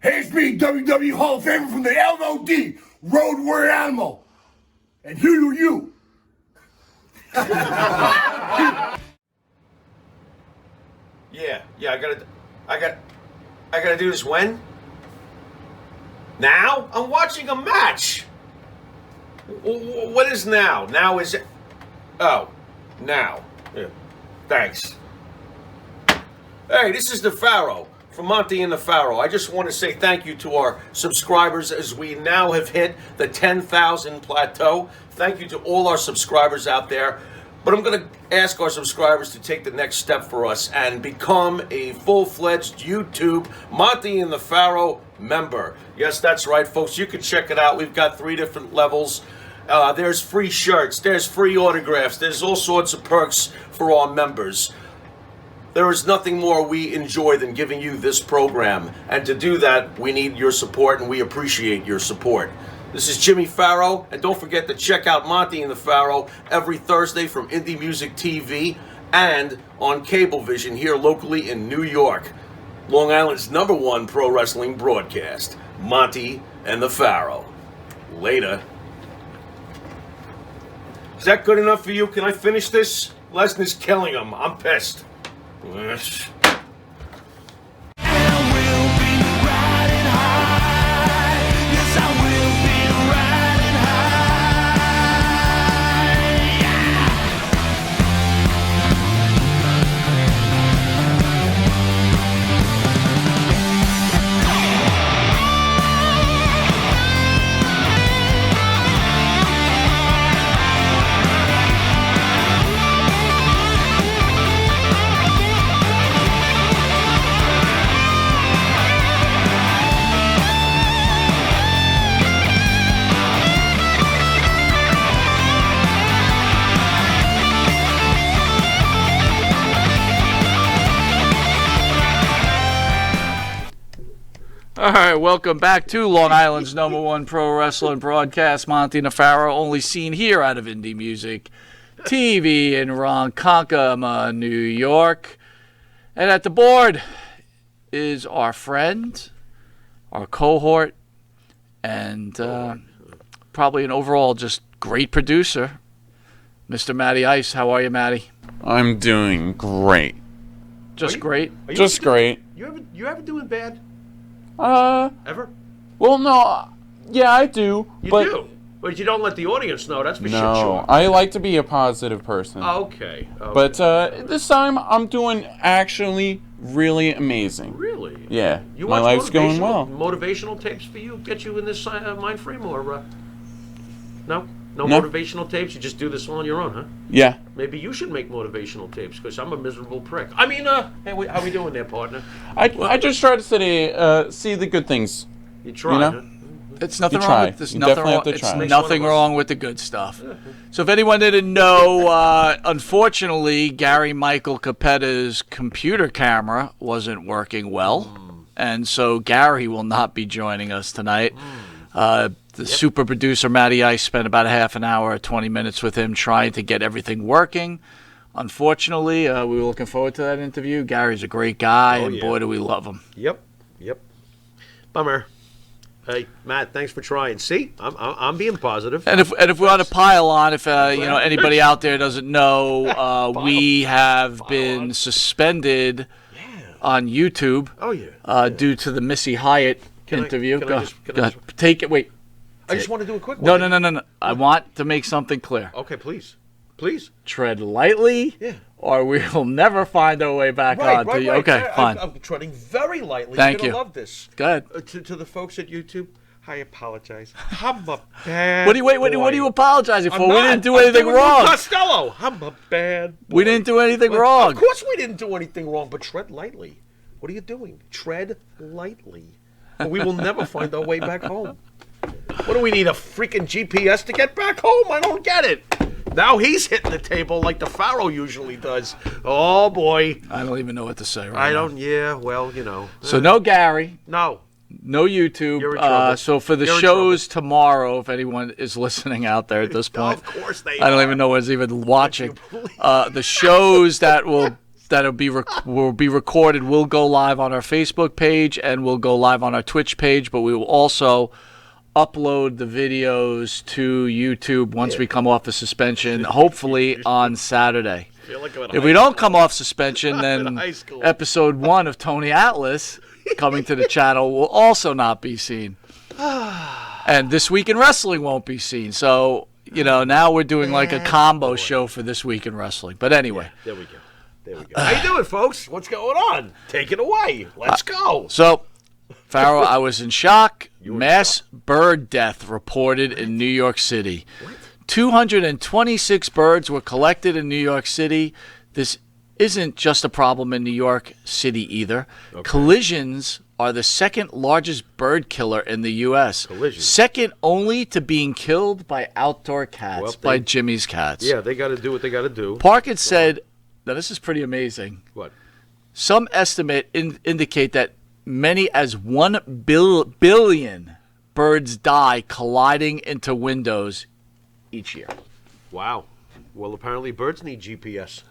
Hey, it's me, WWE Hall of Famer from the LOD, Road Warrior Animal. And who are you? Yeah, I gotta do this when? Now? I'm watching a match. What is now? Now is it? Oh, now. Yeah. Thanks. Hey, this is the Pharaoh from Monte The Pharaoh. I just want to say thank you to our subscribers as we now have hit the 10,000 plateau. Thank you to all our subscribers out there. But I'm going to ask our subscribers to take the next step for us and become a full-fledged YouTube Monte The Pharaoh member. Yes, that's right, folks. You can check it out. We've got 3 different levels. There's free shirts. There's free autographs. There's all sorts of perks for our members. There is nothing more we enjoy than giving you this program. And to do that, we need your support, and we appreciate your support. This is Jimmy Pharaoh, and don't forget to check out Monte The Pharaoh every Thursday from Indie Music TV and on Cablevision here locally in New York. Long Island's #1 pro wrestling broadcast, Monte The Pharaoh. Later. Is that good enough for you? Can I finish this? Lesner's killing him. I'm pissed. All right, welcome back to Long Island's #1 pro wrestling broadcast, Monte The Pharaoh, only seen here out of Indie Music TV in Ronkonkoma, New York. And at the board is our friend, our cohort, and probably an overall just great producer, Mr. Matty Ice. How are you, Matty? I'm doing great. Just great? Just great. You ever doing bad? Ever? Well, no, yeah, I do. You but do? But you don't let the audience know. That's for shit no, sure. I like to be a positive person. Okay. But this time, I'm doing actually really amazing. Really? Yeah, You my watch life's going well. Motivational tapes for you? Get you in this mind frame? Or no? No No. motivational tapes? You just do this on your own, huh? Yeah. Maybe you should make motivational tapes, because I'm a miserable prick. I mean, hey, how we doing there, partner? I just try to see the good things. You try, You know? huh? It's nothing You wrong try. with this. You Nothing definitely wrong. have to It's try. Makes nothing one of us. wrong with the good stuff. So if anyone didn't know, unfortunately, Gary Michael Cappetta's computer camera wasn't working well, and so Gary will not be joining us tonight. The super producer Matty Ice spent about a half an hour, 20 minutes with him trying to get everything working. Unfortunately, we were looking forward to that interview. Gary's a great guy, and boy, do we love him. Yep. Bummer. Hey, Matt, thanks for trying. See, I'm being positive. And if we want to pile on, if anybody out there doesn't know, we have been suspended on YouTube. Due to the Missy Hyatt interview. Go ahead. Take it. Wait. I just want to do a quick one. No. I want to make something clear. Okay, please. Tread lightly, or we will never find our way back on. Right. Okay, fine. I'm treading very lightly. Thank You're you. gonna love this. Go ahead. To the folks at YouTube, I apologize. I'm a bad What are you apologizing for? I'm We not. didn't do I'm anything doing wrong. Lou Costello. I'm a bad boy. We didn't do anything But wrong. Of course we didn't do anything wrong, but tread lightly. What are you doing? Tread lightly. Or we will never find our way back home. What do we need, a freaking GPS to get back home? I don't get it. Now he's hitting the table like the Pharaoh usually does. Oh, boy. I don't even know what to say right now. I don't, yeah, well, you know. So no Gary. No. No YouTube. You're in trouble. So for the You're in shows tomorrow, if anyone is listening out there at this point, Of course they I don't are. even know who's even watching. The shows that that will be recorded will go live on our Facebook page and will go live on our Twitch page, but we will also upload the videos to YouTube once we come off the suspension, hopefully on Saturday. If we don't come off suspension, then episode 1 of Tony Atlas coming to the channel will also not be seen. And This Week in Wrestling won't be seen. So, now we're doing like a combo show for This Week in Wrestling. But anyway. There we go. How you doing, folks? What's going on? Take it away. Let's go. So, Pharaoh, I was in shock. Mass bird death reported in New York City. What? 226 birds were collected in New York City. This isn't just a problem in New York City either. Okay. Collisions are the second largest bird killer in the U.S. Collisions. Second only to being killed by outdoor cats, by Jimmy's Cats. Yeah, they got to do what they got to do. Parkett said, now this is pretty amazing. What? Some estimate indicate that many as 1 billion birds die colliding into windows each year. Wow. Well, apparently birds need GPS.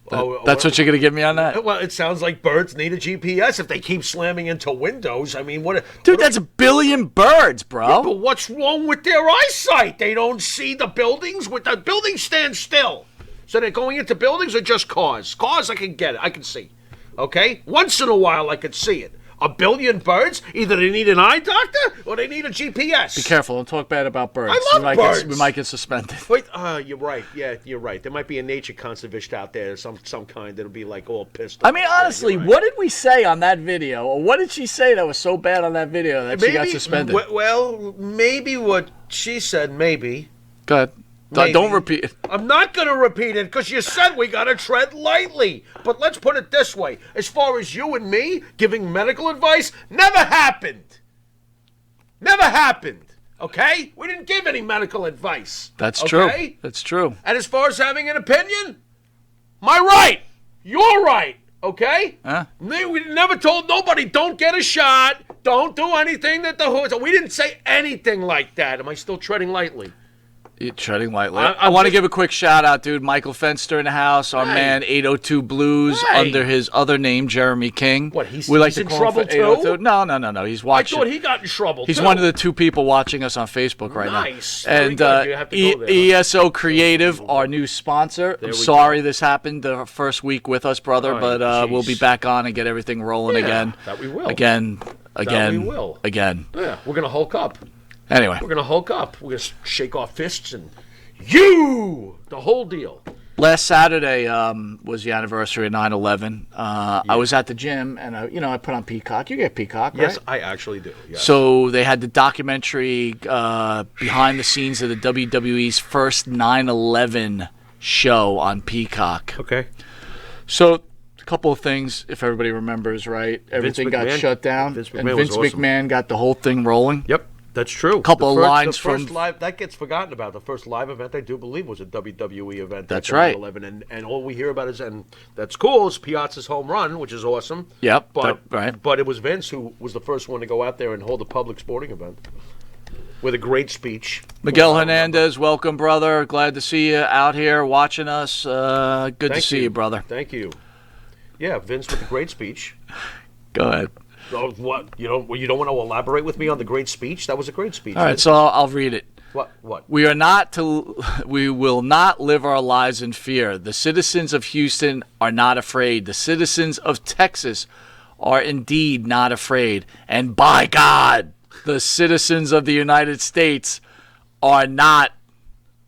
That's what you're going to give me on that? Well, it sounds like birds need a GPS if they keep slamming into windows. I mean, Dude, that's a billion birds, bro. Yeah, but what's wrong with their eyesight? They don't see the buildings. The buildings stand still. So they're going into buildings or just cars? Cars, I can get it. I can see. Okay? Once in a while, I could see it. A billion birds? Either they need an eye doctor or they need a GPS. Be careful. Don't talk bad about birds. I love birds. We might get suspended. Wait, you're right. Yeah, you're right. There might be a nature conservist out there, some kind that'll be like all pissed off. I mean, honestly, what did we say on that video? Or what did she say that was so bad on that video that she got suspended? Well, maybe what she said, maybe. Go ahead. Don't repeat it. I'm not going to repeat it because you said we got to tread lightly. But let's put it this way. As far as you and me giving medical advice, never happened. Never happened. Okay? We didn't give any medical advice. That's okay? True. That's true. And as far as having an opinion, my right. You're right. Okay? We never told nobody, don't get a shot. Don't do anything that the hood. We didn't say anything like that. Am I still treading lightly? You're treading lightly. I want to give a quick shout out, dude. Michael Fenster in the house. Our man 802 Blues under his other name, Jeremy King. What? He's in trouble too? No. He's watching. I thought he got in trouble. He's one of the 2 people watching us on Facebook right now. Nice. And ESO Creative, our new sponsor. I'm sorry this happened the first week with us, brother, but we'll be back on and get everything rolling again. That we will. Again. That we will. Again. Yeah, we're gonna hulk up. Anyway. We're going to hulk up. We're going to shake our fists and the whole deal. Last Saturday was the anniversary of 9/11. I was at the gym, and I put on Peacock. You get Peacock, right? Yes, I actually do. Yes. So they had the documentary behind the scenes of the WWE's first 9/11 show on Peacock. Okay. So a couple of things, if everybody remembers, right? Everything got shut down, Vince McMahon got the whole thing rolling. Yep. That's true. A couple of lines from live that gets forgotten about. The first live event I do believe was a WWE event. That's right. 11, and all we hear about is, and that's cool, is Piazza's home run, which is awesome. Yep. But it was Vince who was the first one to go out there and hold a public sporting event with a great speech. Miguel Hernandez, welcome, brother. Glad to see you out here watching us. Good to see you, brother. Thank you. Yeah, Vince with a great speech. Go ahead. Oh, what? You don't want to elaborate with me on the great speech? That was a great speech. All right, so I'll read it. What? We will not live our lives in fear. The citizens of Houston are not afraid. The citizens of Texas are indeed not afraid. And by God, the citizens of the United States are not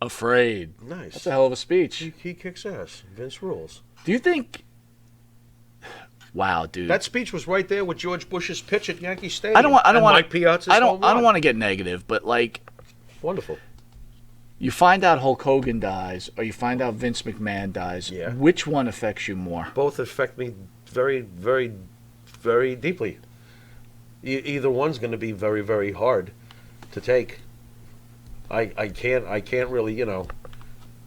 afraid. Nice. That's a hell of a speech. He kicks ass. Vince rules. Do you think... Wow, dude. That speech was right there with George Bush's pitch at Yankee Stadium. I don't want to get negative, but like, wonderful. You find out Hulk Hogan dies, or you find out Vince McMahon dies. Yeah. Which one affects you more? Both affect me very, very, very deeply. Either one's going to be very, very hard to take. I can't really,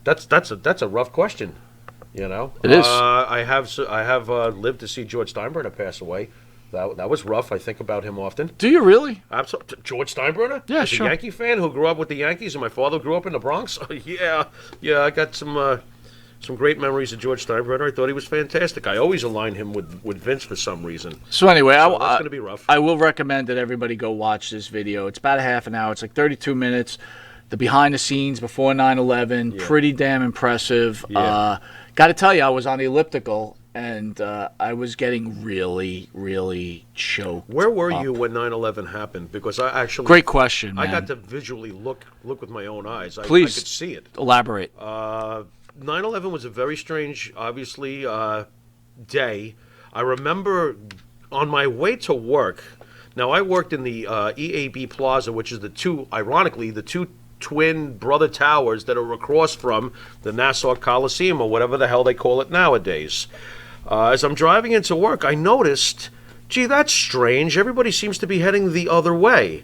That's a rough question. It is. I have lived to see George Steinbrenner pass away. That was rough. I think about him often. Do you really? Absolutely. George Steinbrenner? Yeah, sure. A Yankee fan who grew up with the Yankees, and my father grew up in the Bronx. Yeah. I got some Some great memories of George Steinbrenner. I thought he was fantastic. I always align him with Vince for some reason. So anyway, That's going to be rough. I will recommend that everybody go watch this video. It's about a half an hour. It's like 32 minutes. The behind the scenes before 9/11, pretty damn impressive. Yeah. Got to tell you, I was on the elliptical, and I was getting really, really choked. Where were up. you when 9/11 happened? Because I actually... Great question, man. I got to visually look with my own eyes. Please. I could see it. Elaborate. 9/11 was a very strange, obviously, day. I remember on my way to work. Now, I worked in the EAB Plaza, which is the two twin brother towers that are across from the Nassau Coliseum, or whatever the hell they call it nowadays. As I'm driving into work, I noticed, gee, that's strange. Everybody seems to be heading the other way.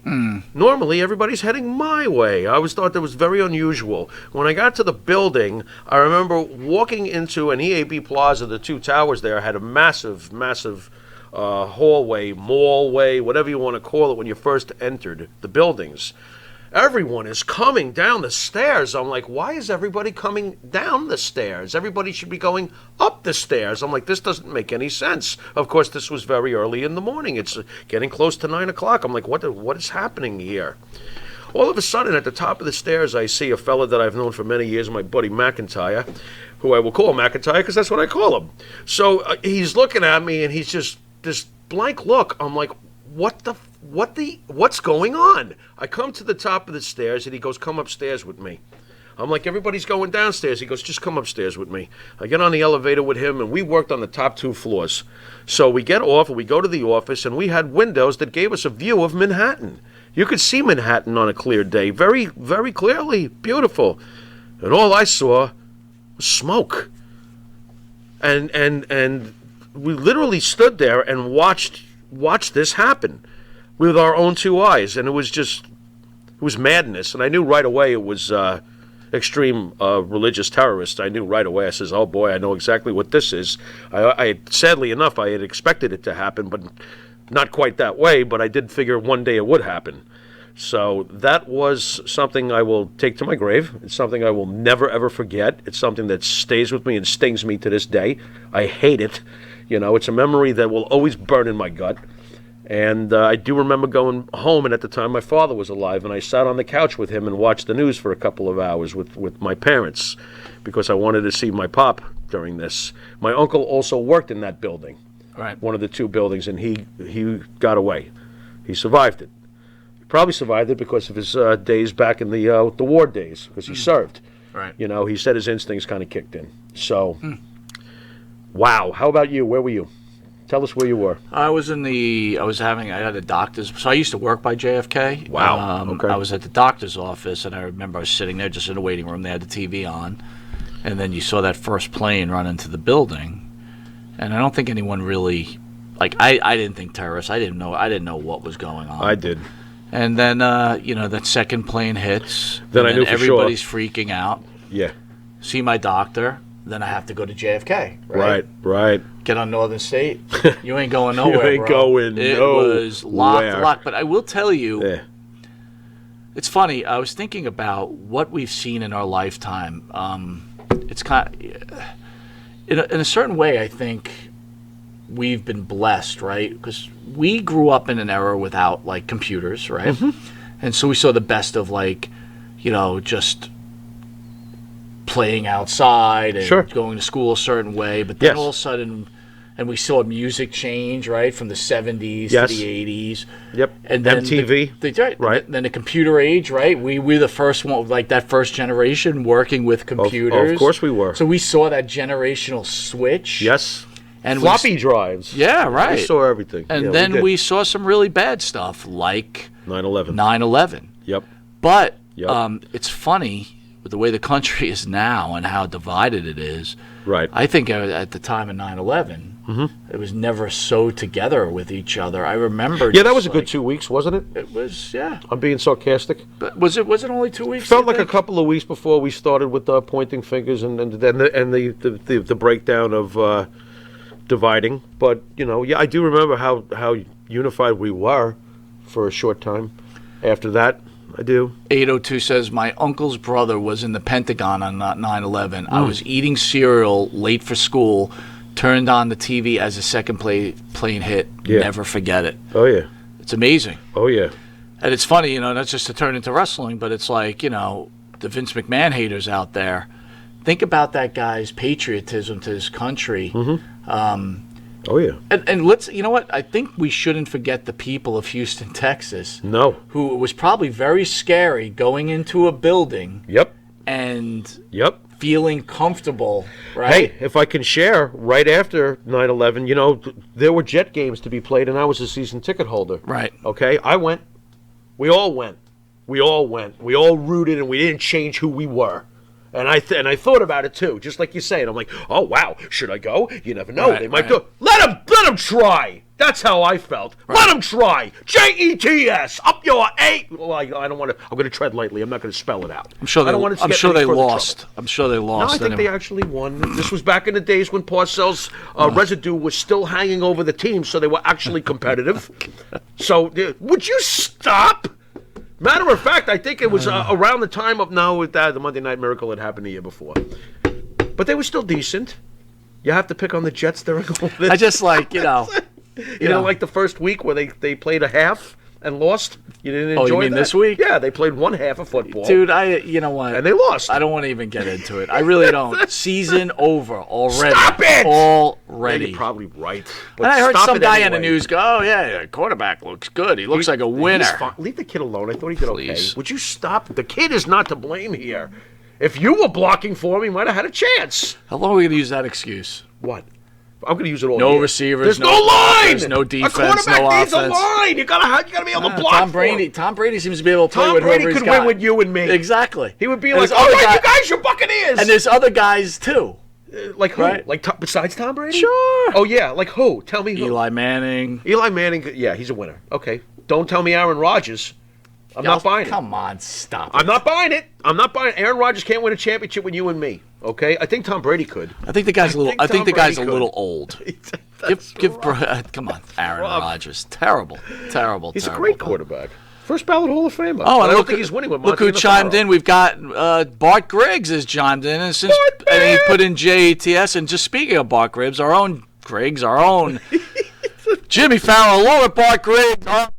Normally, everybody's heading my way. I always thought that was very unusual. When I got to the building, I remember walking into an EAB Plaza. The two towers there had a massive, massive hallway, mallway, whatever you want to call it, when you first entered the buildings. Everyone is coming down the stairs. I'm like, why is everybody coming down the stairs? Everybody should be going up the stairs. I'm like, this doesn't make any sense. Of course, this was very early in the morning. It's getting close to 9 o'clock. I'm like, what is happening here? All of a sudden, at the top of the stairs, I see a fella that I've known for many years, my buddy McIntyre, who I will call McIntyre because that's what I call him. So he's looking at me, and he's just this blank look. I'm like, what's going on? I come to the top of the stairs, and he goes, come upstairs with me. I'm like, everybody's going downstairs. He goes, just come upstairs with me. I get on the elevator with him, and we worked on the top 2 floors. So we get off, and we go to the office, and we had windows that gave us a view of Manhattan. You could see Manhattan on a clear day, very, very clearly, beautiful. And all I saw was smoke. And we literally stood there and watched this happen with our own 2 eyes, and it was madness. And I knew right away it was extreme religious terrorists. I knew right away. I says, oh boy, I know exactly what this is. I sadly enough, I had expected it to happen, but not quite that way, but I did figure one day it would happen. So that was something I will take to my grave. It's something I will never, ever forget. It's something that stays with me and stings me to this day. I hate it. You know, it's a memory that will always burn in my gut. And I do remember going home, and at the time my father was alive, and I sat on the couch with him and watched the news for a couple of hours with my parents because I wanted to see my pop during this. My uncle also worked in that building, Right. one of the 2 buildings, and he got away. He survived it. He probably survived it because of his days back in the war days, because he served. Right. You know, he said his instincts kind of kicked in. So, wow. How about you? Where were you? Tell us where you were. I had a doctor's, so I used to work by JFK. Wow, okay. I was at the doctor's office, and I remember I was sitting there just in the waiting room. They had the TV on, and then you saw that first plane run into the building, and I don't think anyone really, I didn't think terrorists. I didn't know what was going on. I did. And then, that second plane hits. Then and I knew for everybody's freaking out. Yeah. See my doctor. Then I have to go to JFK. Right. Right. Get on Northern State. You ain't going nowhere. You ain't bro. going It nowhere. was locked. But I will tell you, Yeah. it's funny. I was thinking about what we've seen in our lifetime. It's kind of, in a certain way, I think we've been blessed, right? Because we grew up in an era without computers, right? And so we saw the best of just playing outside and going to school a certain way. But then all of a sudden, and we saw music change, right, from the 70s to the 80s. Yep. And then MTV. Right. Then the computer age, right? We were the first one, that first generation working with computers. Of course we were. So we saw that generational switch. Yes. And floppy drives. Yeah, right. We saw everything. And then we saw some really bad stuff like 9/11. 9/11. Yep. But it's funny with the way the country is now and how divided it is. Right. I think at the time of 9/11, it was never so together with each other. I remember. Yeah, that was a good 2 weeks, wasn't it? It was, yeah. I'm being sarcastic. But was it only 2 weeks? Felt like a couple of weeks before we started with pointing fingers and the breakdown of dividing. But I do remember how unified we were for a short time. After that, I do. 802 says, my uncle's brother was in the Pentagon on 9/11. I was eating cereal late for school, turned on the TV as a second plane hit. Yeah. Never forget it. Oh, yeah. It's amazing. Oh, yeah. And it's funny, not just to turn into wrestling, but it's like, the Vince McMahon haters out there. Think about that guy's patriotism to his country. Oh, yeah. And let's, you know what? I think we shouldn't forget the people of Houston, Texas. No. Who it was probably very scary going into a building. Yep. And Yep. feeling comfortable, right? Hey, if I can share, right after 9/11, there were Jet games to be played, and I was a season ticket holder. Right. Okay? I went. We all went. We all went. We all rooted, and we didn't change who we were. And I thought about it too, just like you say. And I'm like, oh wow, should I go? You never know. Right, They might right. go. Let them try. That's how I felt. Right. Let them try. JETS up your A. Well, I don't want to. I'm going to tread lightly. I'm not going to spell it out. I'm sure they, I don't want it to I'm get sure any they further lost. trouble. I'm sure they No, lost. I think anyway. they actually won. This was back in the days when Parcells' residue was still hanging over the team, so they were actually competitive. So, would you stop? Matter of fact, I think it was around the time of the Monday Night Miracle had happened the year before. But they were still decent. You have to pick on the Jets during all this. I just like, You know, like the first week where they played a half and lost. You didn't enjoy Oh, you mean that? this week? Yeah, they played one half of football. dude, you know what? And they lost. I don't want to even get into it. I really don't. Season over already. Stop it! Already. You're probably right. But And I heard stop some it guy on the anyway. news go, oh, yeah, quarterback looks good. He looks like a winner. He's fine. Leave the kid alone. I thought he did Please. okay. Would you stop? The kid is not to blame here. If you were blocking for him, he might have had a chance. How long are we going to use that excuse? What? I'm going to use it all No year. receivers, There's no- no line. there's no defense, A quarterback no needs offense. a line. You gotta be able to block. Tom for him. Brady. Tom Brady seems to be able to play Tom with Brady whoever he's could got. win with you and me. Exactly. He would be And like, there's "All other right, guy- you guys, you're Buccaneers." And there's other guys too. like who? right? Like besides Tom Brady? Sure. Oh yeah, like who? Tell me who. Eli Manning. Eli Manning. Yeah, he's a winner. Okay. Don't tell me Aaron Rodgers. I'm not buying it. Come on, stop it. I'm not buying it. I'm not buying it. Aaron Rodgers can't win a championship with you and me. Okay, I think Tom Brady could. I think the guy's a little. think I think Tom the guy's Brady a little could. old. That's Come on, Aaron rough. Rodgers. Terrible. He's terrible. a great quarterback. First ballot Hall of Famer. Oh, But and I don't look, think he's winning with look Monte who The chimed Pharaoh. in. We've got Bart Griggs has chimed in, and since Bart and he Griggs! put in JETS. And just speaking of Bart Griggs, our own Griggs, our own Jimmy Farrell, along with Bart Griggs, our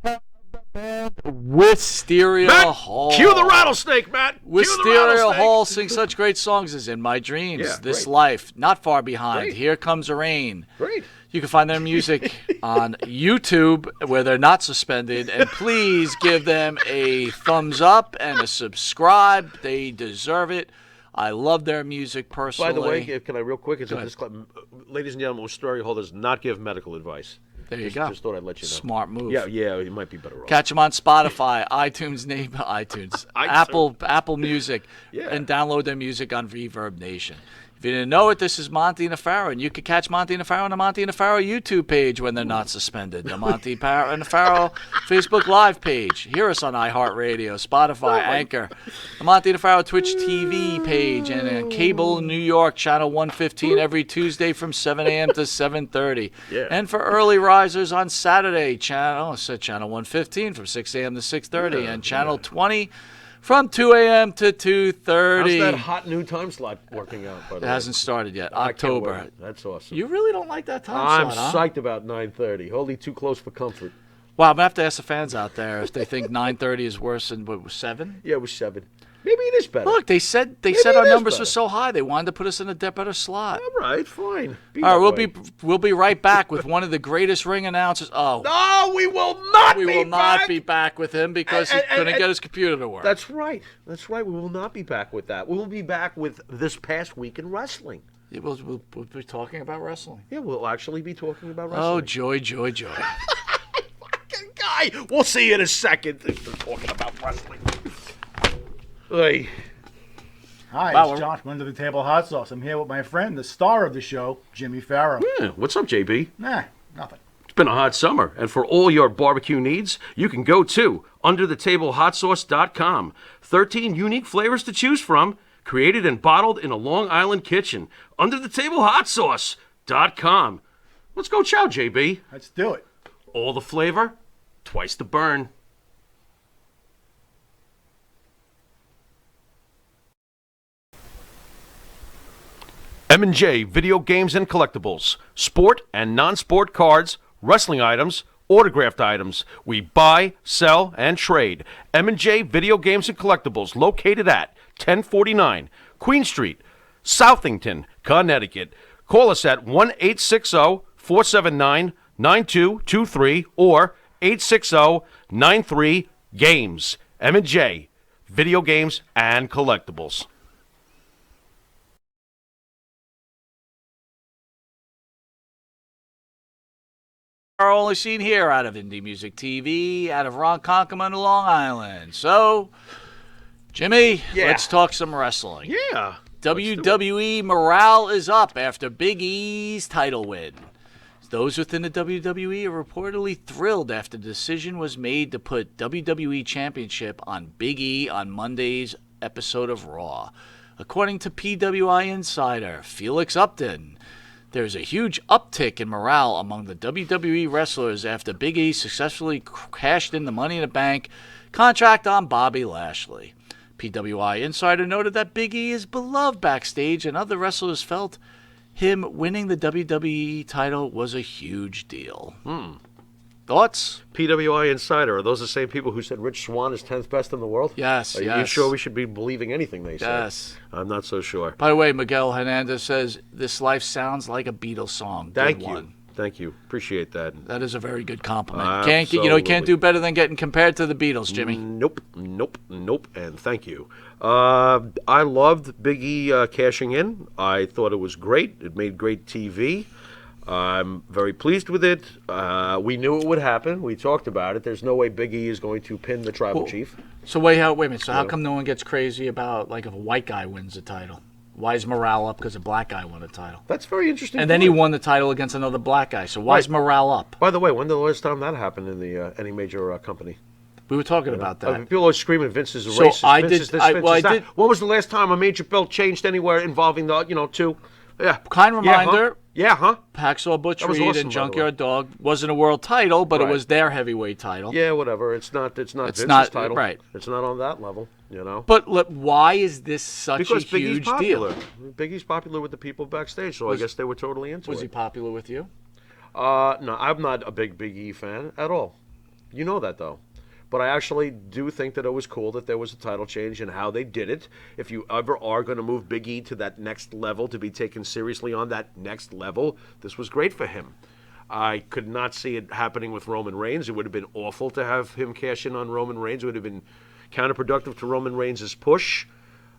Wisteria Matt, Hall. cue the rattlesnake, Matt. Cue the Wisteria rattlesnake. Hall sings such great songs as In My Dreams, Yeah, This great. Life, Not Far Behind, Great. Here Comes the Rain. Great. You can find their music on YouTube where they're not suspended. And please give them a thumbs up and a subscribe. They deserve it. I love their music personally. By the way, can I real quick? Go ahead. Ladies and gentlemen, Wisteria Hall does not give medical advice. There you Just- go. Just thought I'd let you know. Smart move. Yeah, you might be better off. Catch them on Spotify, iTunes, Apple Music, Yeah. and download their music on Reverb Nation. If you didn't know it, this is Monte and the Pharaoh, and you can catch Monte and the Pharaoh on the Monte and the Pharaoh YouTube page when they're not suspended. The Monte and the Pharaoh Facebook Live page. Hear us on iHeartRadio, Spotify, Anchor. The Monte and the Pharaoh Twitch TV page, and on cable in New York, channel 115 every Tuesday from 7 a.m. to 7:30. Yeah. And for early risers on Saturday, channel 115 from 6 a.m. to 6:30, and channel 20 from 2 a.m. to 2:30. How's that hot new time slot working out? By the It way? hasn't started yet. I can't October. wait. That's awesome. You really don't like that time I'm slot, huh? psyched about 9:30. Wholly too close for comfort. Well, I'm going to have to ask the fans out there if they think 9:30 is worse than, what was 7? Yeah, it was 7. Maybe it is better. Look, they said Maybe our it is numbers better. were so high they wanted to put us in a better slot. All right, fine. All right, we'll be right back with one of the greatest ring announcers. Oh, No, we will not we be will not back. be back with him because he And- couldn't and- get his computer to work. That's right. That's right. We will not be back with that. We will be back with this past week in wrestling. Yeah, we'll be talking about wrestling. Yeah, we'll actually be talking about wrestling. Oh, joy, joy, joy. Fucking guy. We'll see you in a second. We're talking about wrestling. Hey. Hi, Wow, it's John from Under the Table Hot Sauce. I'm here with my friend, the star of the show, Jimmy Farrell. Yeah, what's up, JB? Nah, nothing. It's been a hot summer, and for all your barbecue needs, you can go to underthetablehotsauce.com. 13 unique flavors to choose from, created and bottled in a Long Island kitchen. Underthetablehotsauce.com. Let's go chow, JB. Let's do it. All the flavor, twice the burn. M&J Video Games and Collectibles. Sport and non-sport cards, wrestling items, autographed items. We buy, sell, and trade. M&J Video Games and Collectibles, located at 1049 Queen Street, Southington, Connecticut. Call us at 1-860-479-9223 or 860-93-GAMES. M&J Video Games and Collectibles. Are only seen here out of Indie Music TV, out of Ronkonkoma and Long Island. So, Jimmy, let's talk some wrestling. Yeah. WWE morale is up after Big E's title win. Those within the WWE are reportedly thrilled after the decision was made to put WWE Championship on Big E on Monday's episode of Raw. According to PWI Insider Felix Upton, there's a huge uptick in morale among the WWE wrestlers after Big E successfully cashed in the Money in the Bank contract on Bobby Lashley. PWI Insider noted that Big E is beloved backstage and other wrestlers felt him winning the WWE title was a huge deal. Thoughts? PWI Insider, are those the same people who said Rich Swann is 10th best in the world? Yes, Are you sure we should be believing anything they say? Yes. I'm not so sure. By the way, Miguel Hernandez says, "This life sounds like a Beatles song." Thank Good you. one. Thank you. Appreciate that. That is a very good compliment. Absolutely. You can't do better than getting compared to the Beatles, Jimmy. Nope, and thank you. I loved Big E cashing in. I thought it was great. It made great TV. I'm very pleased with it. We knew it would happen. We talked about it. There's no way Big E is going to pin the tribal chief. So wait a minute. So how come no one gets crazy about like if a white guy wins the title? Why is morale up because a black guy won a title? That's very interesting. And then he won the title against another black guy. So why is morale up? By the way, when did the last time that happened in the any major company? We were talking about that. People always screaming Vince is a So racist. I Vince did- is this, I- Vince well, is I that. did- When was the last time a major belt changed anywhere involving the two? Yeah. Kind reminder. Yeah, huh? Hacksaw Butch That was Reed awesome, and by the Junkyard Dog wasn't a world title, but it Right. was their heavyweight title. Yeah, whatever. It's not Vince's not- title. right. It's not on that level, But look, why is this such Because a Big E's huge popular. deal? Big E's popular with the people backstage, so I guess they were totally into Was it. he popular with you? No, I'm not a big E fan at all. You know that, though. But I actually do think that it was cool that there was a title change and how they did it. If you ever are going to move Big E to that next level, to be taken seriously on that next level, this was great for him. I could not see it happening with Roman Reigns. It would have been awful to have him cash in on Roman Reigns. It would have been counterproductive to Roman Reigns' push.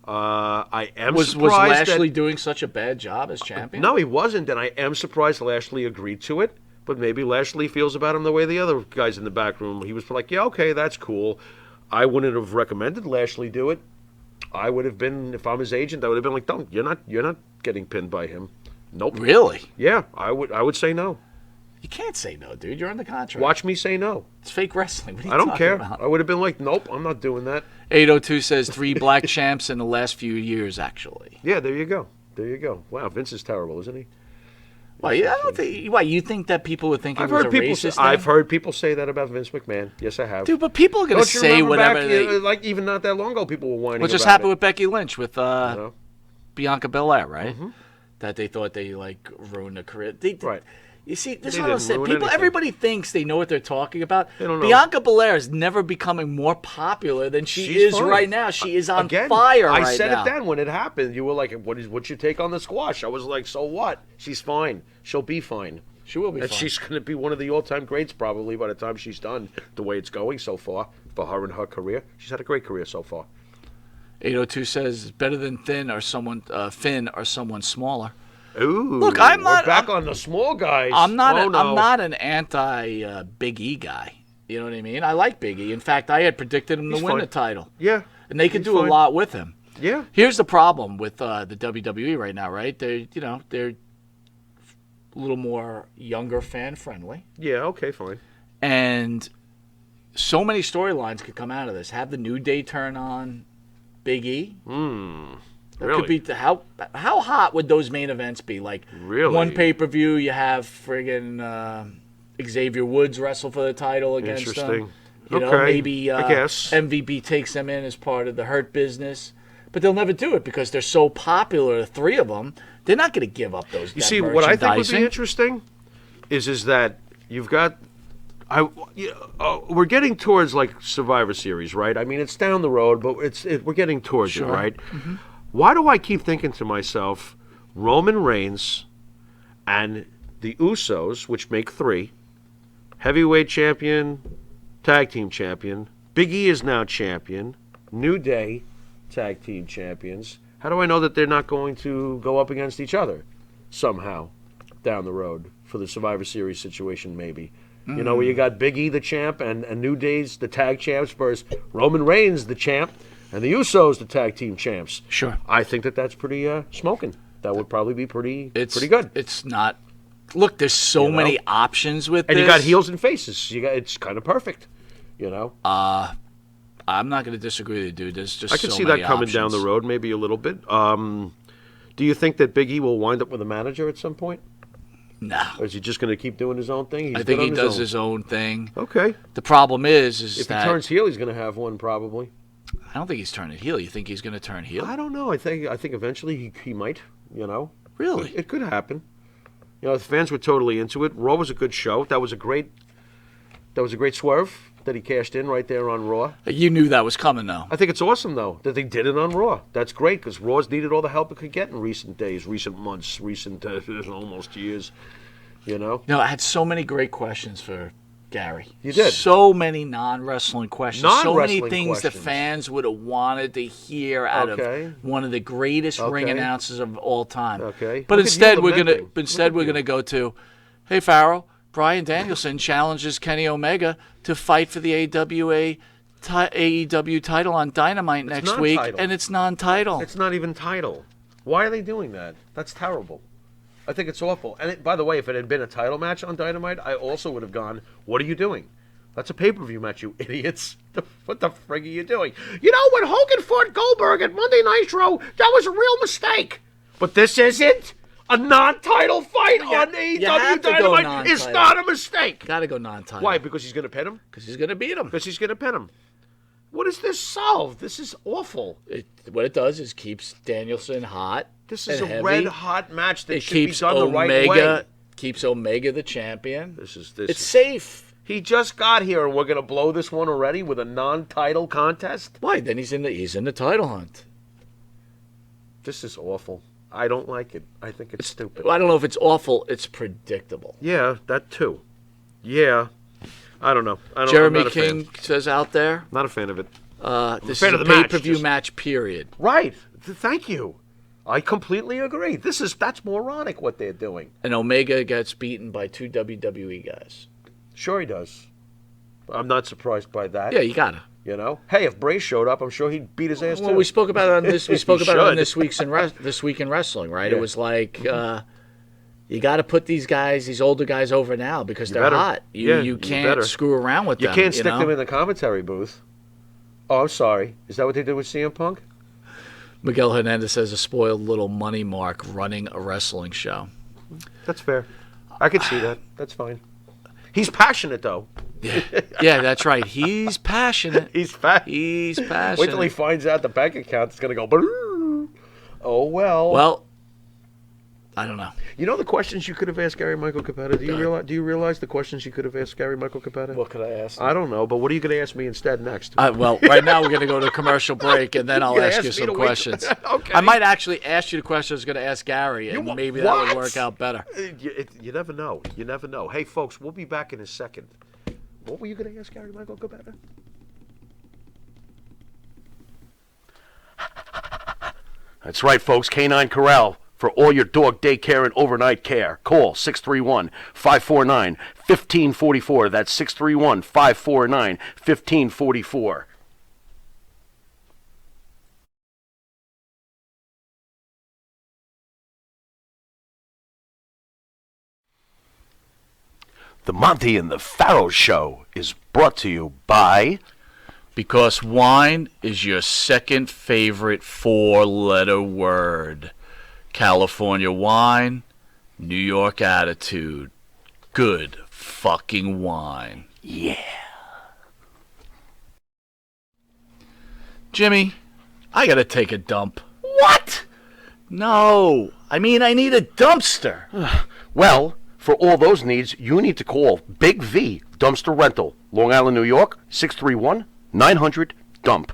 I am Was surprised Lashley that... doing such a bad job as champion? No, he wasn't, and I am surprised Lashley agreed to it. But maybe Lashley feels about him the way the other guys in the back room. He was like, yeah, okay, that's cool. I wouldn't have recommended Lashley do it. I would have been, if I'm his agent, I would have been like, don't, you're not getting pinned by him. Nope. Really? Yeah, I would say no. You can't say no, dude. You're on the contract. Watch me say no. It's fake wrestling. What are you I don't talking care. about? I would have been like, nope, I'm not doing that. 802 says 3 black champs in the last few years, actually. Yeah, there you go. There you go. Wow, Vince is terrible, isn't he? Well, yeah, I don't think. Why you think that people would think it I've was heard a people. racist thing? I've heard people say that about Vince McMahon. Yes, I have. Dude, but people are gonna Don't you say remember whatever back, they. like even not that long ago, people were whining. What just about happened it. with Becky Lynch with know? Bianca Belair, right? Mm-hmm. That they thought they like ruined a career. Right. You see, this They is what I'm didn't saying. ruin People, anything. everybody thinks they know what they're talking about. They don't know. Bianca Belair is never becoming more popular than she She's is fine. right now. She is on Again, fire I right said now. it then when it happened. You were like, what's your take on the squash? I was like, so what? She's fine. She'll be fine. She will be And fine. she's going to be one of the all-time greats probably by the time she's done, the way it's going so far for her and her career. She's had a great career so far. 802 says better than Finn or someone smaller. Ooh, Look, I'm we're not- back on the small guys. I'm not. Oh, no. I'm not an anti Big E guy. You know what I mean? I like Big E. In fact, I had predicted him He's to win fine. the title. Yeah. And they could He's do fine. a lot with him. Yeah. Here's the problem with the WWE right now, right? They're a little more younger fan friendly, Yeah, okay, fine. and so many storylines could come out of this. Have the New Day turn on Big E. That Really? could be how hot would those main events be? Like Really? one pay-per-view, you have friggin' Xavier Woods wrestle for the title against them. Interesting. You know, Okay, maybe I guess. MVP takes them in as part of the Hurt Business. but they'll never do it because they're so popular. The three of them, they're not going to give up those. You see, what I think would be interesting is that you've got. We're getting towards like Survivor Series, right? I mean, it's down the road, but we're getting towards it, right? Mm-hmm. Why do I keep thinking to myself, Roman Reigns and the Usos, which make 3, heavyweight champion, tag team champion, Big E is now champion, New Day tag team champions. How do I know that they're not going to go up against each other somehow down the road for the Survivor Series situation, maybe? You know, where you got Big E, the champ, and New Day's the tag champs versus Roman Reigns, the champ, and the Usos, the tag team champs. Sure. I think that's pretty smoking. That would probably be pretty good. It's not. Look, there's so many options with and this. You got heels and faces. It's kind of perfect. You know. I'm not going to disagree with you, dude. There's just I can so see many that coming options. down the road, maybe a little bit. Do you think that Big E will wind up with a manager at some point? No. Or is he just going to keep doing his own thing? I think he does his own thing. Okay. The problem is if that he turns heel, he's going to have one probably. I don't think he's turning heel. You think he's going to turn heel? I don't know. I think eventually he might. You know. Really? It could happen. You know, the fans were totally into it. Raw was a good show. That was a great swerve that he cashed in right there on Raw. You knew that was coming, though. I think it's awesome, though, that they did it on Raw. That's great, because Raw's needed all the help it could get in recent days, recent months, recent almost years, you know? No, I had so many great questions for Gary. You did? So many non-wrestling questions. So many Non-wrestling things that questions. fans would have wanted to hear out of one of the greatest ring announcers of all time. Okay. But Look at instead, you we're gonna go to, hey Pharaoh, Bryan Danielson challenges Kenny Omega to fight for the AEW title on Dynamite next week, non-title. and it's non-title. It's not even title. Why are they doing that? That's terrible. I think it's awful. And by the way, if it had been a title match on Dynamite, I also would have gone, what are you doing? That's a pay-per-view match, you idiots. What the frig are you doing? You know, when Hogan fought Goldberg at Monday Nitro, that was a real mistake. But this isn't. A non-title fight on AEW Dynamite is not a mistake. Got to go non-title. Why? Because he's going to pin him? Because he's going to beat him. Because he's going to pin him. What does this solve? This is awful. What it does is keeps Danielson hot. This is and a heavy. red-hot match that should be keeps done the right Omega, way. Keeps Omega the champion. It's safe. He just got here, and we're going to blow this one already with a non-title contest? Why? Then he's in the title hunt. This is awful. I don't like it. I think it's stupid. I don't know if it's awful. It's predictable. Yeah, that too. Yeah. I don't know. Jeremy King says out there. Not a fan of it. This is a pay-per-view match, period. Right. Thank you. I completely agree. That's moronic what they're doing. And Omega gets beaten by 2 WWE guys. Sure he does. I'm not surprised by that. Yeah, you gotta. You know, hey, if Bray showed up, I'm sure he'd beat his ass too. We spoke about it on this. We spoke about it on this week in wrestling, right? Yeah. It was like you got to put these older guys over now because they're hot. You can't screw around with them. You can't stick them in the commentary booth. Oh, I'm sorry. Is that what they did with CM Punk? Miguel Hernandez says a spoiled little money mark running a wrestling show. That's fair. I can see that. That's fine. He's passionate, though. Yeah, that's right. He's passionate. He's passionate. Wait till he finds out the bank account is going to go. Brrr. Oh well. Well, I don't know. You know the questions you could have asked Gary Michael Cappetta. Do you realize the questions you could have asked Gary Michael Cappetta? What could I ask? I don't know, but what are you going to ask me instead next? Well, right now we're going to go to a commercial break, and then I'll ask you some questions. Okay. I might actually ask you the questions I was going to ask Gary, and maybe that would work out better. You never know. You never know. Hey, folks, we'll be back in a second. What were you going to ask Gary Michael Cappetta? That's right, folks. Canine Corral for all your dog daycare and overnight care. Call 631-549-1544. That's 631-549-1544. The Monte and the Pharaoh Show is brought to you by... Because wine is your second favorite four-letter word. California wine, New York attitude. Good fucking wine. Yeah. Jimmy, I gotta take a dump. What? No, I mean I need a dumpster. Well, for all those needs, you need to call Big V Dumpster Rental, Long Island, New York, 631-900-DUMP.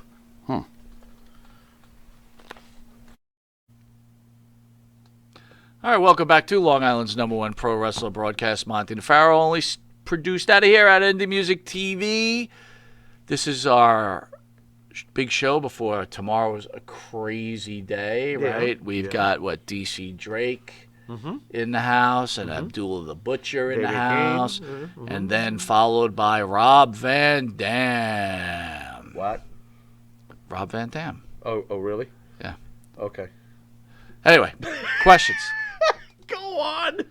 All right, welcome back to Long Island's #1 pro wrestler broadcast, Monte The Pharaoh, only produced out of here at Indie Music TV. This is our big show before tomorrow's a crazy day, right? We've got, DC Drake in the house and Abdullah the Butcher in the house, and then followed by Rob Van Dam. What? Rob Van Dam. Oh, really? Yeah. Okay. Anyway, questions. Go on.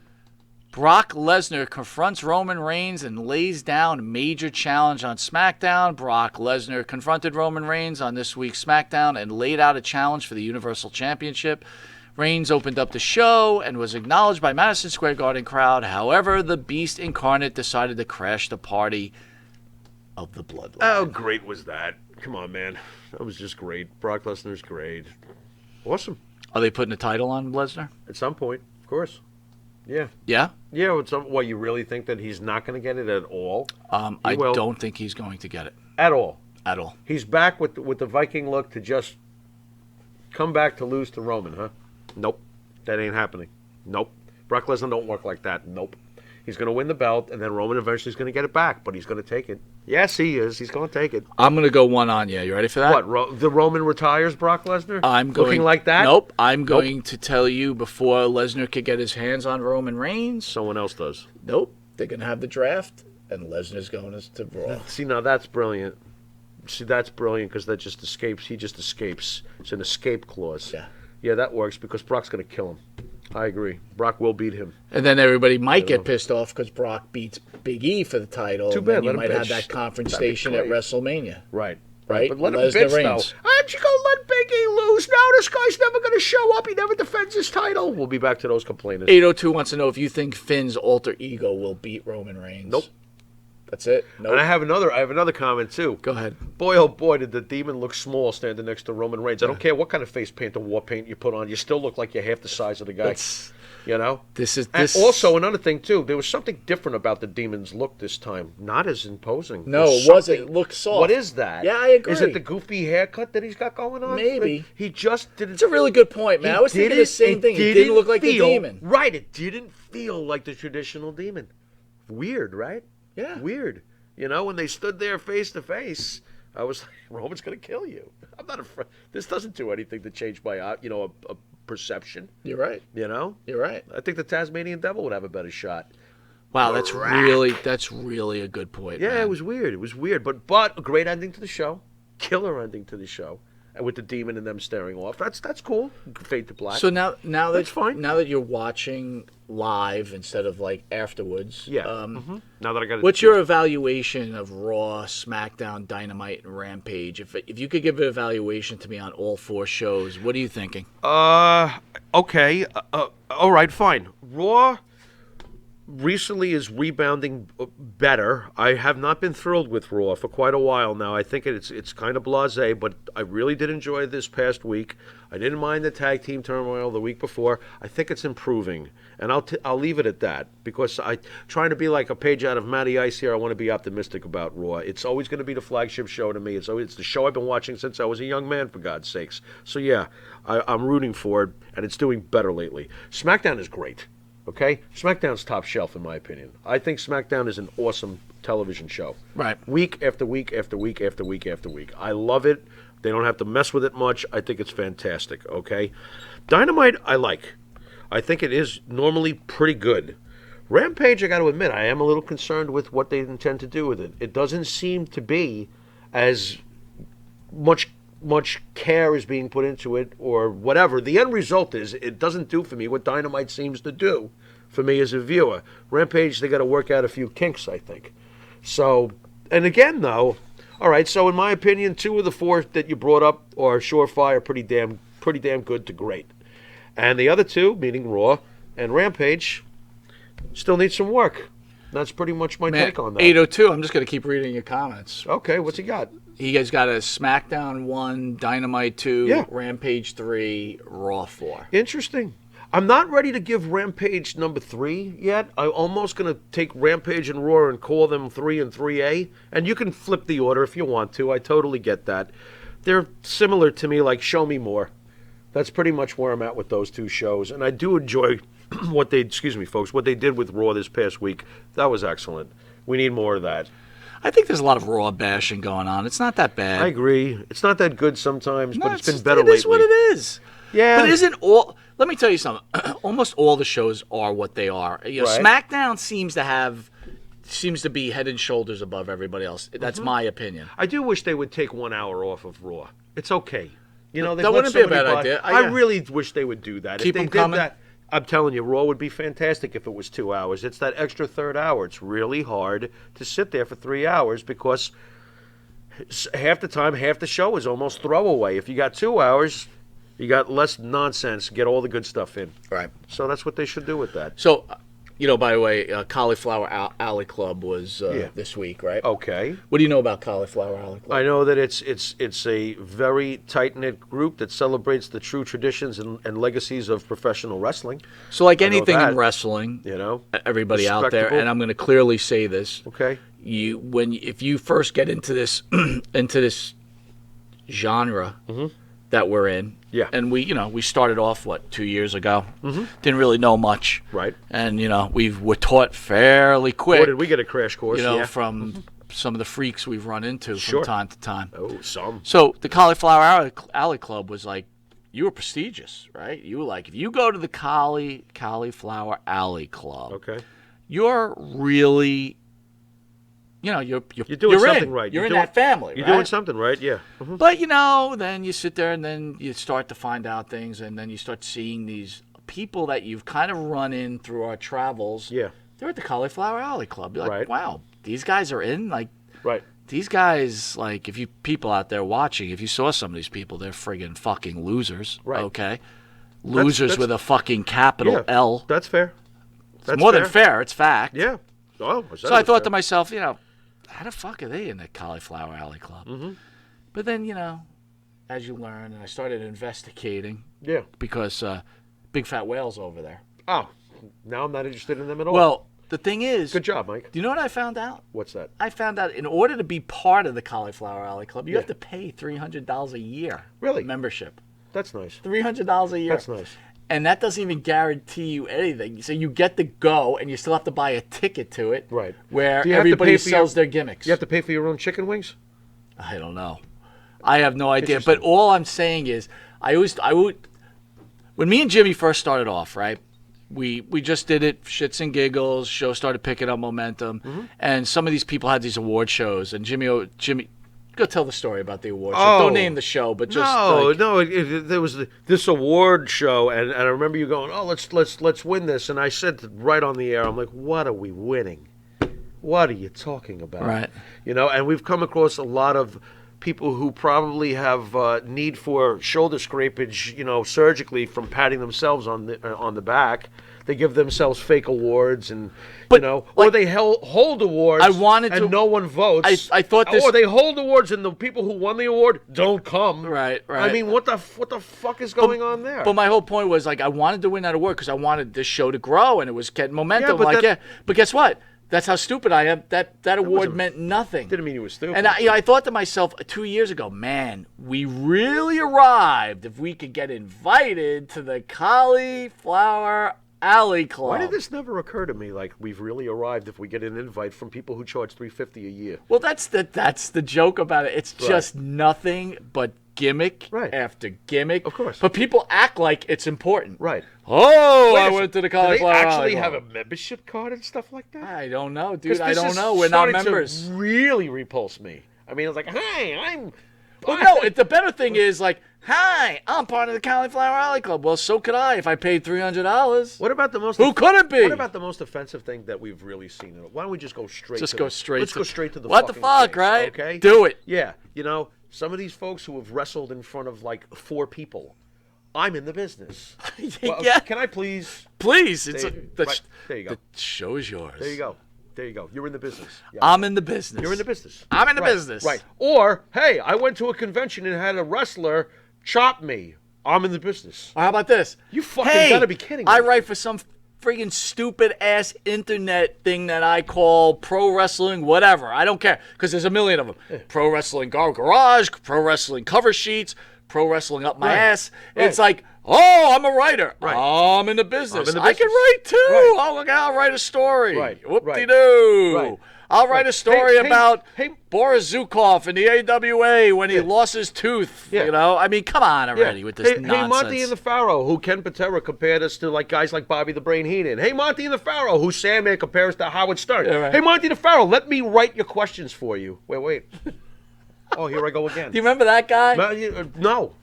Brock Lesnar confronts Roman Reigns and lays down a major challenge on SmackDown. Brock Lesnar confronted Roman Reigns on this week's SmackDown and laid out a challenge for the Universal Championship. Reigns opened up the show and was acknowledged by Madison Square Garden crowd. However, the Beast Incarnate decided to crash the party of the Bloodline. How great was that? Come on, man. That was just great. Brock Lesnar's great. Awesome. Are they putting a title on Lesnar? At some point, of course. Yeah. Yeah? Yeah, what, you really think that he's not going to get it at all? I don't think he's going to get it. At all. At all. He's back with the Viking look to just come back to lose to Roman, huh? Nope. That ain't happening. Nope. Brock Lesnar don't work like that. Nope. He's going to win the belt, and then Roman eventually is going to get it back, but he's going to take it. Yes, he is. He's going to take it. I'm going to go one on you. You ready for that? What, the Roman retires Brock Lesnar? Looking like that? Nope. I'm going to tell you before Lesnar could get his hands on Roman Reigns. Someone else does. Nope. They're going to have the draft, and Lesnar's going to Raw. See, now that's brilliant. See, that's brilliant because that just escapes. He just escapes. It's an escape clause. Yeah. Yeah, that works because Brock's going to kill him. I agree. Brock will beat him. And then everybody might get pissed off because Brock beats Big E for the title. Too bad. And then you might have that confrontation at WrestleMania. Right. Right? But let him Lesnar bitch, Reigns. though. How'd you go let Big E lose? Now this guy's never going to show up. He never defends his title. We'll be back to those complainers. 802 wants to know if you think Finn's alter ego will beat Roman Reigns. Nope. That's it? Nope. And I have another comment, too. Go ahead. Boy, oh boy, did the demon look small standing next to Roman Reigns. I don't care what kind of face paint or war paint you put on. You still look like you're half the size of the guy. You know? And also, another thing, too, there was something different about the demon's look this time. Not as imposing. No, it wasn't. It looked soft. What is that? Yeah, I agree. Is it the goofy haircut that he's got going on? Maybe. He just didn't... It's a really good point, man. I was thinking the same thing. It didn't look like the demon. Right, it didn't feel like the traditional demon. Weird, right? Yeah. Weird. You know, when they stood there face to face, I was like, Roman's going to kill you. I'm not afraid. This doesn't do anything to change my, a perception. You're right. You know? You're right. I think the Tasmanian Devil would have a better shot. Wow, that's really a good point. Yeah, man. It was weird. But a great ending to the show. Killer ending to the show. And with the demon and them staring off. That's cool. Fade to black. So now that's fine. Now that you're watching live instead of like afterwards. Yeah. Now that I got it. What's your evaluation of Raw, SmackDown, Dynamite, and Rampage? If you could give an evaluation to me on all 4 shows, what are you thinking? Okay. All right, fine. Raw recently is rebounding better. I have not been thrilled with Raw for quite a while now. I think it's kind of blasé, but I really did enjoy this past week. I didn't mind the tag team turmoil the week before. I think it's improving, and I'll leave it at that because trying to be like a page out of Matty Ice here. I want to be optimistic about Raw. It's always going to be the flagship show to me. It's the show I've been watching since I was a young man, for God's sakes. So yeah, I'm rooting for it, and it's doing better lately. SmackDown is great. Okay? SmackDown's top shelf, in my opinion. I think SmackDown is an awesome television show. Right. Week after week after week after week after week. I love it. They don't have to mess with it much. I think it's fantastic, okay? Dynamite, I like. I think it is normally pretty good. Rampage, I got to admit, I am a little concerned with what they intend to do with it. It doesn't seem to be as much care is being put into it or whatever. The end result is it doesn't do for me what Dynamite seems to do for me as a viewer. Rampage, they got to work out a few kinks, I think. So, and again, though, all right, so in my opinion, 2 of the 4 that you brought up are surefire, pretty damn good to great. And the other 2, meaning Raw and Rampage, still need some work. That's pretty much my take on that. 802, I'm just going to keep reading your comments. Okay, what's he got? He guys got a SmackDown 1, Dynamite 2, Yeah. Rampage 3, Raw 4. Interesting. I'm not ready to give Rampage number 3 yet. I'm almost going to take Rampage and Raw and call them 3 and 3A. And you can flip the order if you want to. I totally get that. They're similar to me, like Show Me More. That's pretty much where I'm at with those two shows. And I do enjoy what they did with Raw this past week. That was excellent. We need more of that. I think there's a lot of Raw bashing going on. It's not that bad. I agree. It's not that good sometimes, No, but it's been better It lately. is what it is. Yeah. But isn't all... Let me tell you something. Almost all the shows are what they are. You know, Right. SmackDown seems to be head and shoulders above everybody else. That's my opinion. I do wish they would take 1 hour off of Raw. It's okay. You know, That wouldn't be a bad idea. I Yeah. really wish they would do that. Keep if they 'em did coming. that, I'm telling you, Raw would be fantastic if it was 2 hours. It's that extra third hour. It's really hard to sit there for 3 hours because half the time, half the show is almost throwaway. If you got 2 hours, you got less nonsense. Get all the good stuff in. Right. So that's what they should do with that. So, you know, by the way, Cauliflower Alley Club was Yeah. this week, right? Okay. What do you know about Cauliflower Alley Club? I know that it's a very tight-knit group that celebrates the true traditions and legacies of professional wrestling. So, like I know anything that. in wrestling, You know, everybody out there, Respectable. and I'm going to clearly say this: okay. if you first get into this genre that we're in, Yeah. and we started off 2 years ago, didn't really know much, Right. and we're taught fairly quick, Or did we get a crash course? Yeah. from some of the freaks we've run into Sure. from time to time. Oh, some. So the Cauliflower Alley Club was like, you were prestigious, right? You were like, if you go to the Cauliflower Alley Club, Okay. you're really, you're doing something in. right. You're in doing- that family, You're right? doing something right. Yeah. Mhm. But then you sit there and then you start to find out things, and then you start seeing these people that you've kind of run in through our travels. Yeah. They're at the Cauliflower Alley Club. You're like, Right. wow, these guys are in. Like, Right. these guys, like, if you people out there watching, if you saw some of these people, they're friggin' fucking losers. Right. Okay. Losers that's- with a fucking capital Yeah. L. That's fair. That's More than fair. It's fact. Yeah. Oh, So I thought to myself, how the fuck are they in the Cauliflower Alley Club? Mm-hmm. But then, as you learn, and I started investigating Yeah. because Big Fat Whale's over there. Oh, now I'm not interested in them at all. Well, the thing is, good job, Mike. do you know what I found out? What's that? I found out in order to be part of the Cauliflower Alley Club, you Yeah. have to pay $300 a year. Really? Membership. That's nice. $300 a year. That's nice. And that doesn't even guarantee you anything. So you get to go, and you still have to buy a ticket to it. Right. Where Do you have to everybody pay for sells their gimmicks. You have to pay for your own chicken wings? I don't know. I have no idea. Interesting. But all I'm saying is, I would, when me and Jimmy first started off, right? We just did it, shits and giggles. Show started picking up momentum, and some of these people had these award shows, and Jimmy, go tell the story about the award show. Oh. Don't name the show, but just there was this award show, and I remember you going, "Oh, let's win this," and I said right on the air, "I'm like, what are we winning? What are you talking about?" Right. And we've come across a lot of people who probably have need for shoulder scrapage, surgically from patting themselves on the back. They give themselves fake awards, and or like, they hold awards. I wanted and to- no one votes. I thought this- Or they hold awards, and the people who won the award don't come. Right. I mean, what the fuck is going on there? But my whole point was, like, I wanted to win that award because I wanted this show to grow, and it was getting momentum. but But guess what? That's how stupid I am. That award meant nothing. Didn't mean you were stupid. And I thought to myself 2 years ago, man, we really arrived if we could get invited to the Cauliflower Alley Club. Why did this never occur to me? Like, we've really arrived if we get an invite from people who charge $350 a year. Well, that's the joke about it. It's just nothing but gimmick Right. after gimmick. Of course. But people act like it's important. Right. Oh, Wait a I second. went to the Do they Cauliflower Alley actually Club. have a membership card and stuff like that? I don't know, 'Cause dude. I this don't is know. We're not starting to members. really repulse me. I mean, it's like, hey, I'm. Well, no, the better thing is like, hi, I'm part of the Cauliflower Alley Club. Well, so could I if I paid $300. What about the most? Who could it be? What about the most offensive thing that we've really seen? Why don't we just go straight? Just to go the- straight Let's to- go straight to the. What the fucking fuck, face, right? Okay. Do it. Yeah, some of these folks who have wrestled in front of like 4 people. I'm in the business. Well, Yeah. Can I please? Please, it's There you go. the show is yours. There you go. There you go. You're in the business. Yeah. I'm in the business. You're in the business. I'm in the Right, business. Right. Or, hey, I went to a convention and had a wrestler chop me. I'm in the business. How about this? You fucking gotta be kidding me. I write for some friggin' stupid ass internet thing that I call pro wrestling whatever. I don't care because there's a million of them. Pro wrestling garage, pro wrestling cover sheets, pro wrestling up my ass. It's like, oh, I'm a writer. Right. I'm in the business. I'm in the I can business. write too. Right. Oh, look, I'll write a story. Right. Whoop-de-doo. Right. I'll write a story Hey, about hey. Boris Zukov in the AWA when he lost his tooth. Yeah. You know, I mean, come on already with this Hey, nonsense. Monte and the Pharaoh, who Ken Patera compared us to like guys like Bobby the Brain Heenan. Hey, Monte and the Pharaoh, who Sandman compares to Howard Stern. Yeah, right. Hey, Monte the Pharaoh, let me write your questions for you. Wait. Oh, here I go again. Do you remember that guy? No.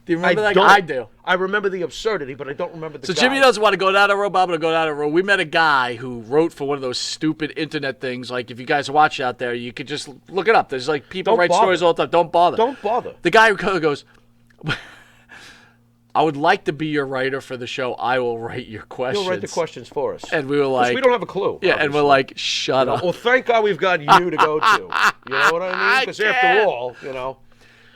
Do you remember that don't. guy? I do. I remember the absurdity, but I don't remember the So guy. Jimmy doesn't want to go down a road, but I'm going to go down a road. We met a guy who wrote for one of those stupid internet things. Like, if you guys watch out there, you could just look it up. There's, like, people Don't write bother. stories all the time. Don't bother. Don't bother. The guy who goes, I would like to be your writer for the show. I will write your questions. You'll write the questions for us. And we were 'Cause like... we don't have a clue. Yeah, and we're obviously. like, shut up. Well, thank God we've got you to go to. You know what I mean? Because I after can't. all, you know.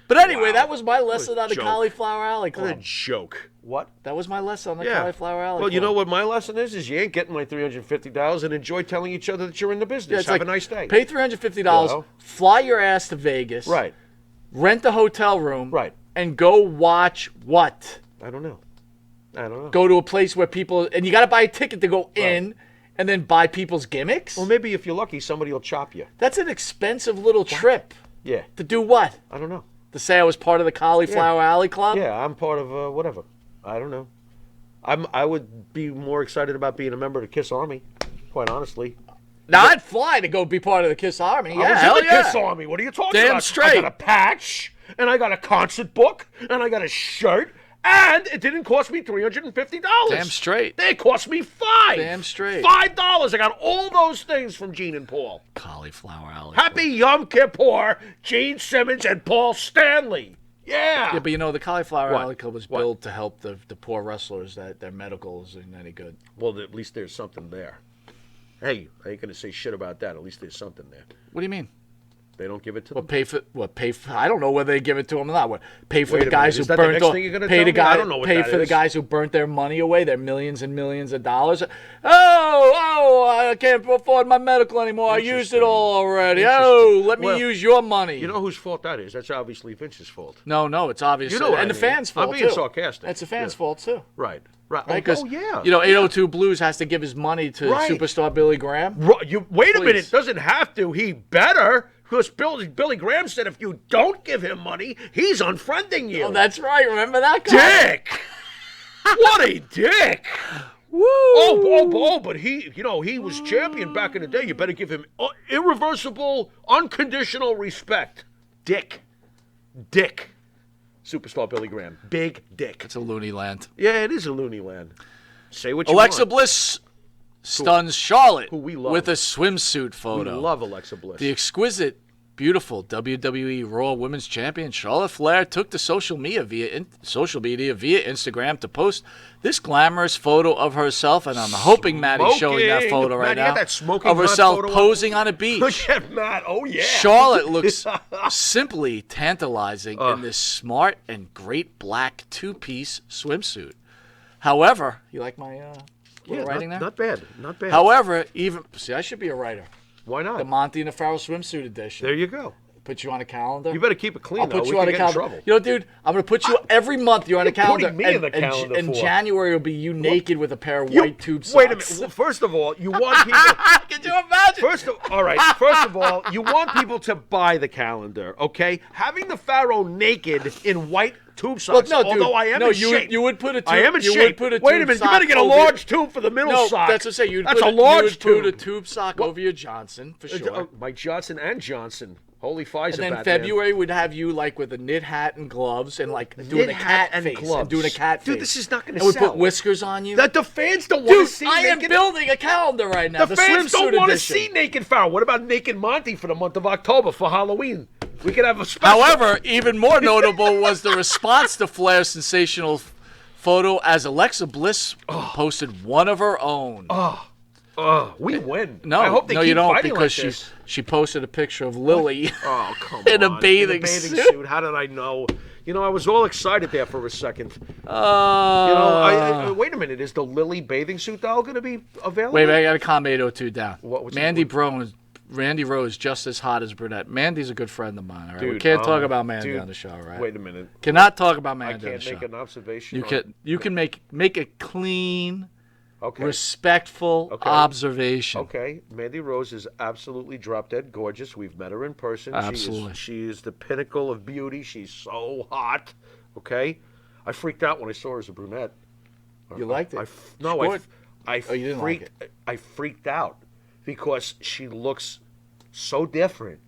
But anyway, Wow. that was my lesson on the joke. Cauliflower Alley What a Club. joke. What? That was my lesson on the Yeah. Cauliflower Alley Well, you Club. know what my lesson is you ain't getting my $350 and enjoy telling each other that you're in the business. Yeah, it's Have like, a nice day. Pay $350, You know? fly your ass to Vegas, Right. rent a hotel room, Right. and go watch what? I don't know. Go to a place where people, and you got to buy a ticket to go in, and then buy people's gimmicks? Well, maybe if you're lucky, somebody will chop you. That's an expensive little trip. Yeah. To do what? I don't know. To say I was part of the Cauliflower Alley Club? Yeah, I'm part of whatever. I don't know. I would be more excited about being a member of the KISS Army, quite honestly. Now, I'd fly to go be part of the KISS Army. Yeah, I was hell in the yeah. KISS Army. What are you talking Damn about? straight. I got a patch, and I got a concert book, and I got a shirt, and it didn't cost me $350. Damn straight. It cost me $5. Damn straight. $5. I got all those things from Gene and Paul. Cauliflower Alley Happy Yom Kippur, Gene Simmons and Paul Stanley. Yeah. Yeah, but you know, the Cauliflower What? Alley Club was What? built to help the poor wrestlers that their medical isn't any good. Well, at least there's something there. Hey, I ain't gonna say shit about that. At least there's something there. What do you mean? They don't give it to What them. pay for? I don't know whether they give it to them or not. What pay for Wait the a guys minute, is who that the burnt next all, thing you're gonna pay tell the me? I guy don't know what pay that for the is. guys who burnt their money away, their millions and millions of dollars. Oh, I can't afford my medical anymore. I used it all already. Oh, let me Well, use your money. You know whose fault that is? That's obviously Vince's fault. No, it's obvious. You know what and I the mean. fans' I'm fault being too. sarcastic. It's the fans' Yeah. fault too. Right. Right? Because yeah. 802 Blues has to give his money to Right. superstar Billy Graham. You wait a Please. minute. Doesn't have to. He better. Because Billy Graham said if you don't give him money, he's unfriending you. Oh, that's right. Remember that guy? dick. What a dick. Woo! Oh, but he was champion back in the day. You better give him irreversible, unconditional respect. Dick. Superstar Billy Graham. Big dick. It's a loony land. Yeah, it is a loony land. Say what you Alexa want. Bliss stuns Charlotte Who we love. with a swimsuit We photo. love Alexa Bliss. The exquisite, beautiful WWE Raw Women's Champion Charlotte Flair took to social media via Instagram to post this glamorous photo of herself, and I'm hoping Maddie's showing that Smoking. photo right Maddie, you now, got that smoking of hot herself photo up? posing on a beach. Look at Matt. Oh, yeah. Charlotte looks simply tantalizing in this smart and great black two-piece swimsuit. However, you like my little writing there? Not bad. However, I should be a writer. Why not? The Monte and the Pharaoh swimsuit edition. There you go. Put you on a calendar. You better keep it clean, I'll though. put We you on could a get in calendar. trouble. You know, dude, I'm going to put you every month. You're on a calendar. putting me in the calendar and for? January will be you naked with a pair of white tube socks. Wait a minute. Well, first of all, you want people. Can you imagine? First of all, you want people to buy the calendar, okay? Having the Pharaoh naked in white tube socks. no, dude. Although I am No, in you shape. would- you would put a I tube- am in you shape. would put a Wait a tube minute. You better sock get a over large tube for the middle no, sock. that's what I'm saying. That's a large you would put a tube. tube sock over your Johnson, for sure. Mike Johnson and Johnson. Holy Pfizer, And then Batman. February would have you like with a knit hat and gloves and like doing a cat face and doing a cat face. Dude, this is not going to And we sell. put whiskers on you. That the fans don't want Dude, to see I am naked. building a calendar right now. The fans swimsuit don't want to edition. see naked Pharaoh. What about naked Monty for the month of October for Halloween? We could have a special. However, even more notable was the response to Flair's sensational photo as Alexa Bliss posted one of her own. We win. No, I hope they no, keep you don't, fighting because like this. she posted a picture of Lily Oh, come in on. a bathing suit. How did I know? You know, I was all excited there for a second. You know, wait a minute. Is the Lily bathing suit doll going to be available? Wait, I got to calm 802 down. What's Randy Rose is just as hot as brunette. Mandy's a good friend of mine. All right, we Dude, can't talk about Mandy on the show, right? Wait a minute. Cannot talk about I Mandy on the can't show. make an observation. You can make a clean, Okay. respectful observation. Okay, Mandy Rose is absolutely drop dead gorgeous. We've met her in person. Absolutely. She is the pinnacle of beauty. She's so hot. Okay, I freaked out when I saw her as a brunette. You liked it? I you didn't like it. I freaked out because she looks so different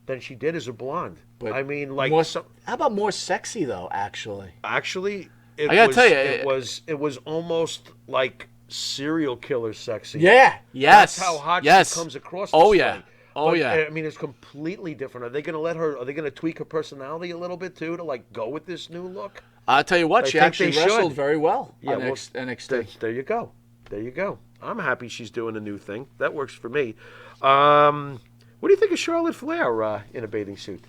than she did as a blonde. But I mean, like, how about more sexy though? Actually, I gotta tell you, it was almost like serial killer sexy. yeah, yes, That's how hot yes. she comes across. Oh this yeah, way. oh But, yeah. I mean, it's completely different. Are they going to let her? Are they going to tweak her personality a little bit too to like go with this new look? I'll tell you what, I she think actually they wrestled should. very well Yeah, on well, NXT. There you go. There you go. I'm happy she's doing a new thing. That works for me. What do you think of Charlotte Flair in a bathing suit?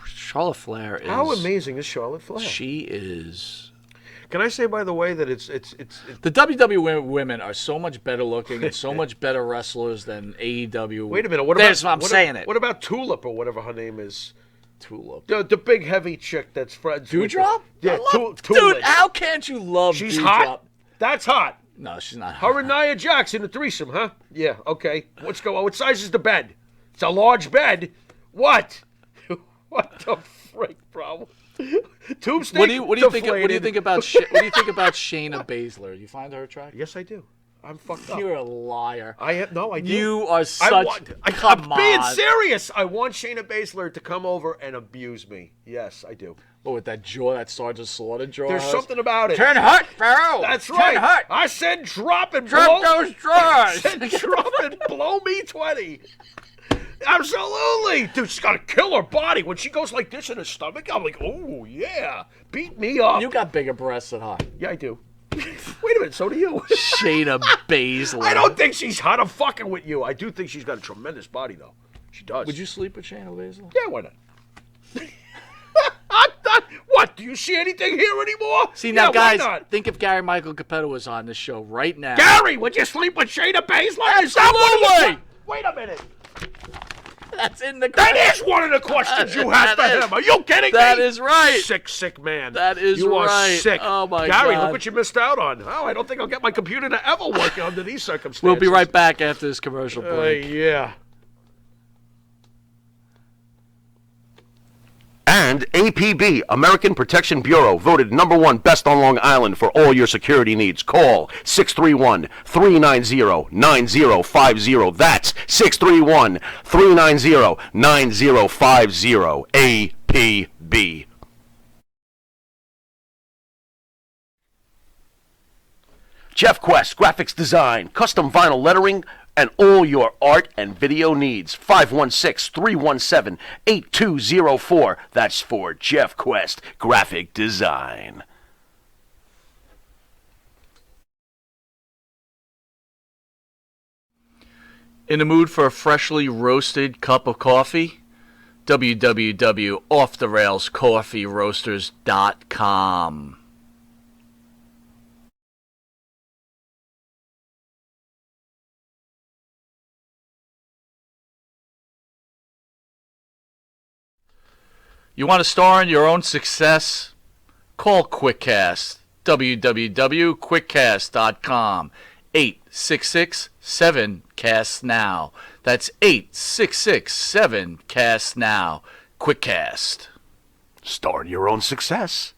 Charlotte Flair is. How amazing is Charlotte Flair? She is. Can I say, by the way, that it's The WWE women are so much better looking and so much better wrestlers than AEW. Wait a minute. I'm saying it. What about Tulip or whatever her name is? Tulip. The big heavy chick that's friends. Dewdrop? Yeah, Dude, Tulip. how can't you love She's Dewdrop? hot. That's hot. No, she's not Her hot. and Nia Jax in a threesome, huh? Yeah, okay. What's going on? What size is the bed? It's a large bed. What? What the frick, bro? Tube steak. What do you think? What do you think about? What do you think about Shayna Baszler? Do you find her attractive? Yes, I do. I'm fucked up. You're a liar. I do. You are such. I'm being on. serious. I want Shayna Baszler to come over and abuse me. Yes, I do. What, with that jaw, that Sergeant Slaughter jaw? There's something about it. Turn hot, Pharaoh. That's Turn right. hot. I said drop and Drop blow. those drawers. I said drop and blow me 20. Absolutely. Dude, she's got to kill her body. When she goes like this in her stomach, I'm like, oh, yeah. Beat me up. You got bigger breasts than her. Yeah, I do. Wait a minute, so do you. Shayna Baszler. I don't think she's hot. I'm fucking with you. I do think she's got a tremendous body, though. She does. Would you sleep with Shayna Baszler? Yeah, why not? What? Do you see anything here anymore? See, now, yeah, guys, why not? think if Gary Michael Cappetta was on this show right now. Gary, would you sleep with Shayna Baszler? Absolutely. Wait a minute. That's in the That is one of the questions you had for him. Are you kidding me? That is right. Sick man. That is you are right. sick. Oh, my Gary, God. look what you missed out on. Oh, I don't think I'll get my computer to ever work under these circumstances. We'll be right back after this commercial break. Yeah. And APB, American Protection Bureau, voted #1 best on Long Island for all your security needs. Call 631-390-9050. That's 631-390-9050. APB. Jeff Quest, graphics design, custom vinyl lettering, and all your art and video needs. 516-317-8204. That's for Jeff Quest, graphic design. In the mood for a freshly roasted cup of coffee? www.offthe-railscoffeeroasters.com. You want to star in your own success? Call QuickCast. www.quickcast.com. 866-7-CAST-NOW. That's 866-7-CAST-NOW. QuickCast. Star in your own success.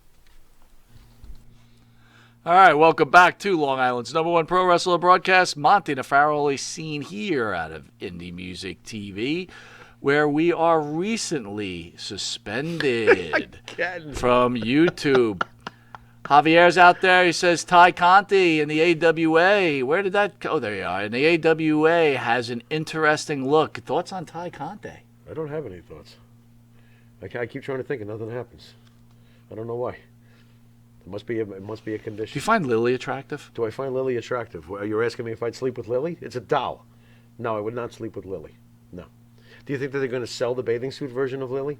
All right, welcome back to Long Island's #1 pro wrestler broadcast, Monte The Pharaoh, only seen here out of Indie Music TV, where we are recently suspended from YouTube. Javier's out there. He says Ty Conti in the AWA. Where did that go? Oh, there you are. And the AWA has an interesting look. Thoughts on Ty Conti? I don't have any thoughts. I keep trying to think and nothing happens. I don't know why. It must be a Do condition. you find Lily attractive? Do I find Lily attractive? Well, you're asking me if I'd sleep with Lily? It's a doll. No, I would not sleep with Lily. No. Do you think that they're going to sell the bathing suit version of Lily?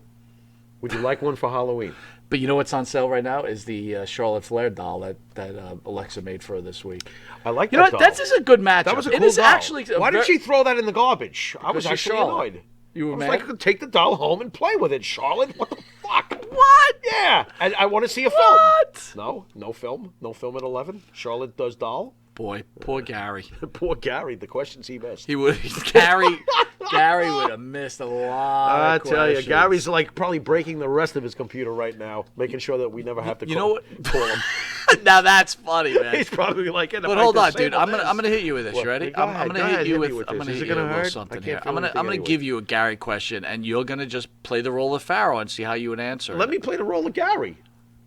Would you like one for Halloween? But you know what's on sale right now is the Charlotte Flair doll that Alexa made for her this week. I like You that know what? doll. That's a good matchup. That was a It cool is doll. actually. Why did she throw that in the garbage? I was Because actually you're Charlotte. annoyed. You were I was mad? like, take the doll home and play with it, Charlotte. What the fuck? What? Yeah. I want to see a What? film. No film. No film at 11. Charlotte does doll. Boy, poor Gary. Poor Gary. The questions he missed. He would. Gary would have missed a lot. I of tell you, questions. Gary's like probably breaking the rest of his computer right now, making sure that we never have to You know what? call him. Now that's funny, man. He's probably like, But hold on, dude. I'm gonna hit you with this. What? You ready? Go ahead, I'm go gonna ahead, hit you hit me with. with I'm this. gonna Is hit it you gonna with a little hurt? something I can't here. feel I'm gonna anything anyway. give you a Gary question, and you're gonna just play the role of Pharaoh and see how you would answer. Let it. me play the role of Gary.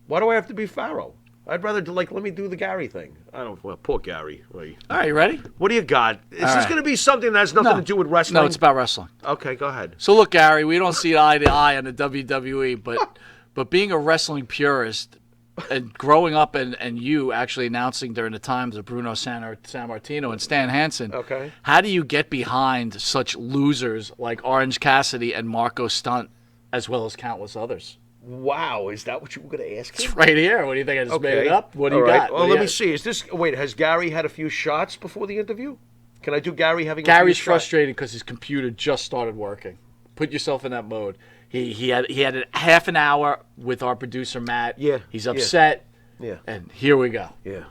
Why do I have to be Pharaoh? I'd rather let me do the Gary thing. I don't. Well, poor Gary. Wait. All right, you ready? What do you got? Is this right. going to be something that has nothing to do with wrestling? No, it's about wrestling. Okay, go ahead. So look, Gary, we don't see eye to eye on the WWE, but being a wrestling purist and growing up and you actually announcing during the times of Bruno Sammartino and Stan Hansen, Okay. how do you get behind such losers like Orange Cassidy and Marco Stunt, as well as countless others? Wow, is that what you were going to ask me? It's right here. What do you think? I just made it up? What do you All right. got? Well, What do let you me got? see. Is this? Wait, has Gary had a few shots before the interview? Can I do Gary having? Gary's a few shots? frustrated because his computer just started working. Put yourself in that mode. He had a half an hour with our producer Matt. Yeah, He's yeah. upset. Yeah. And here we go. Yeah.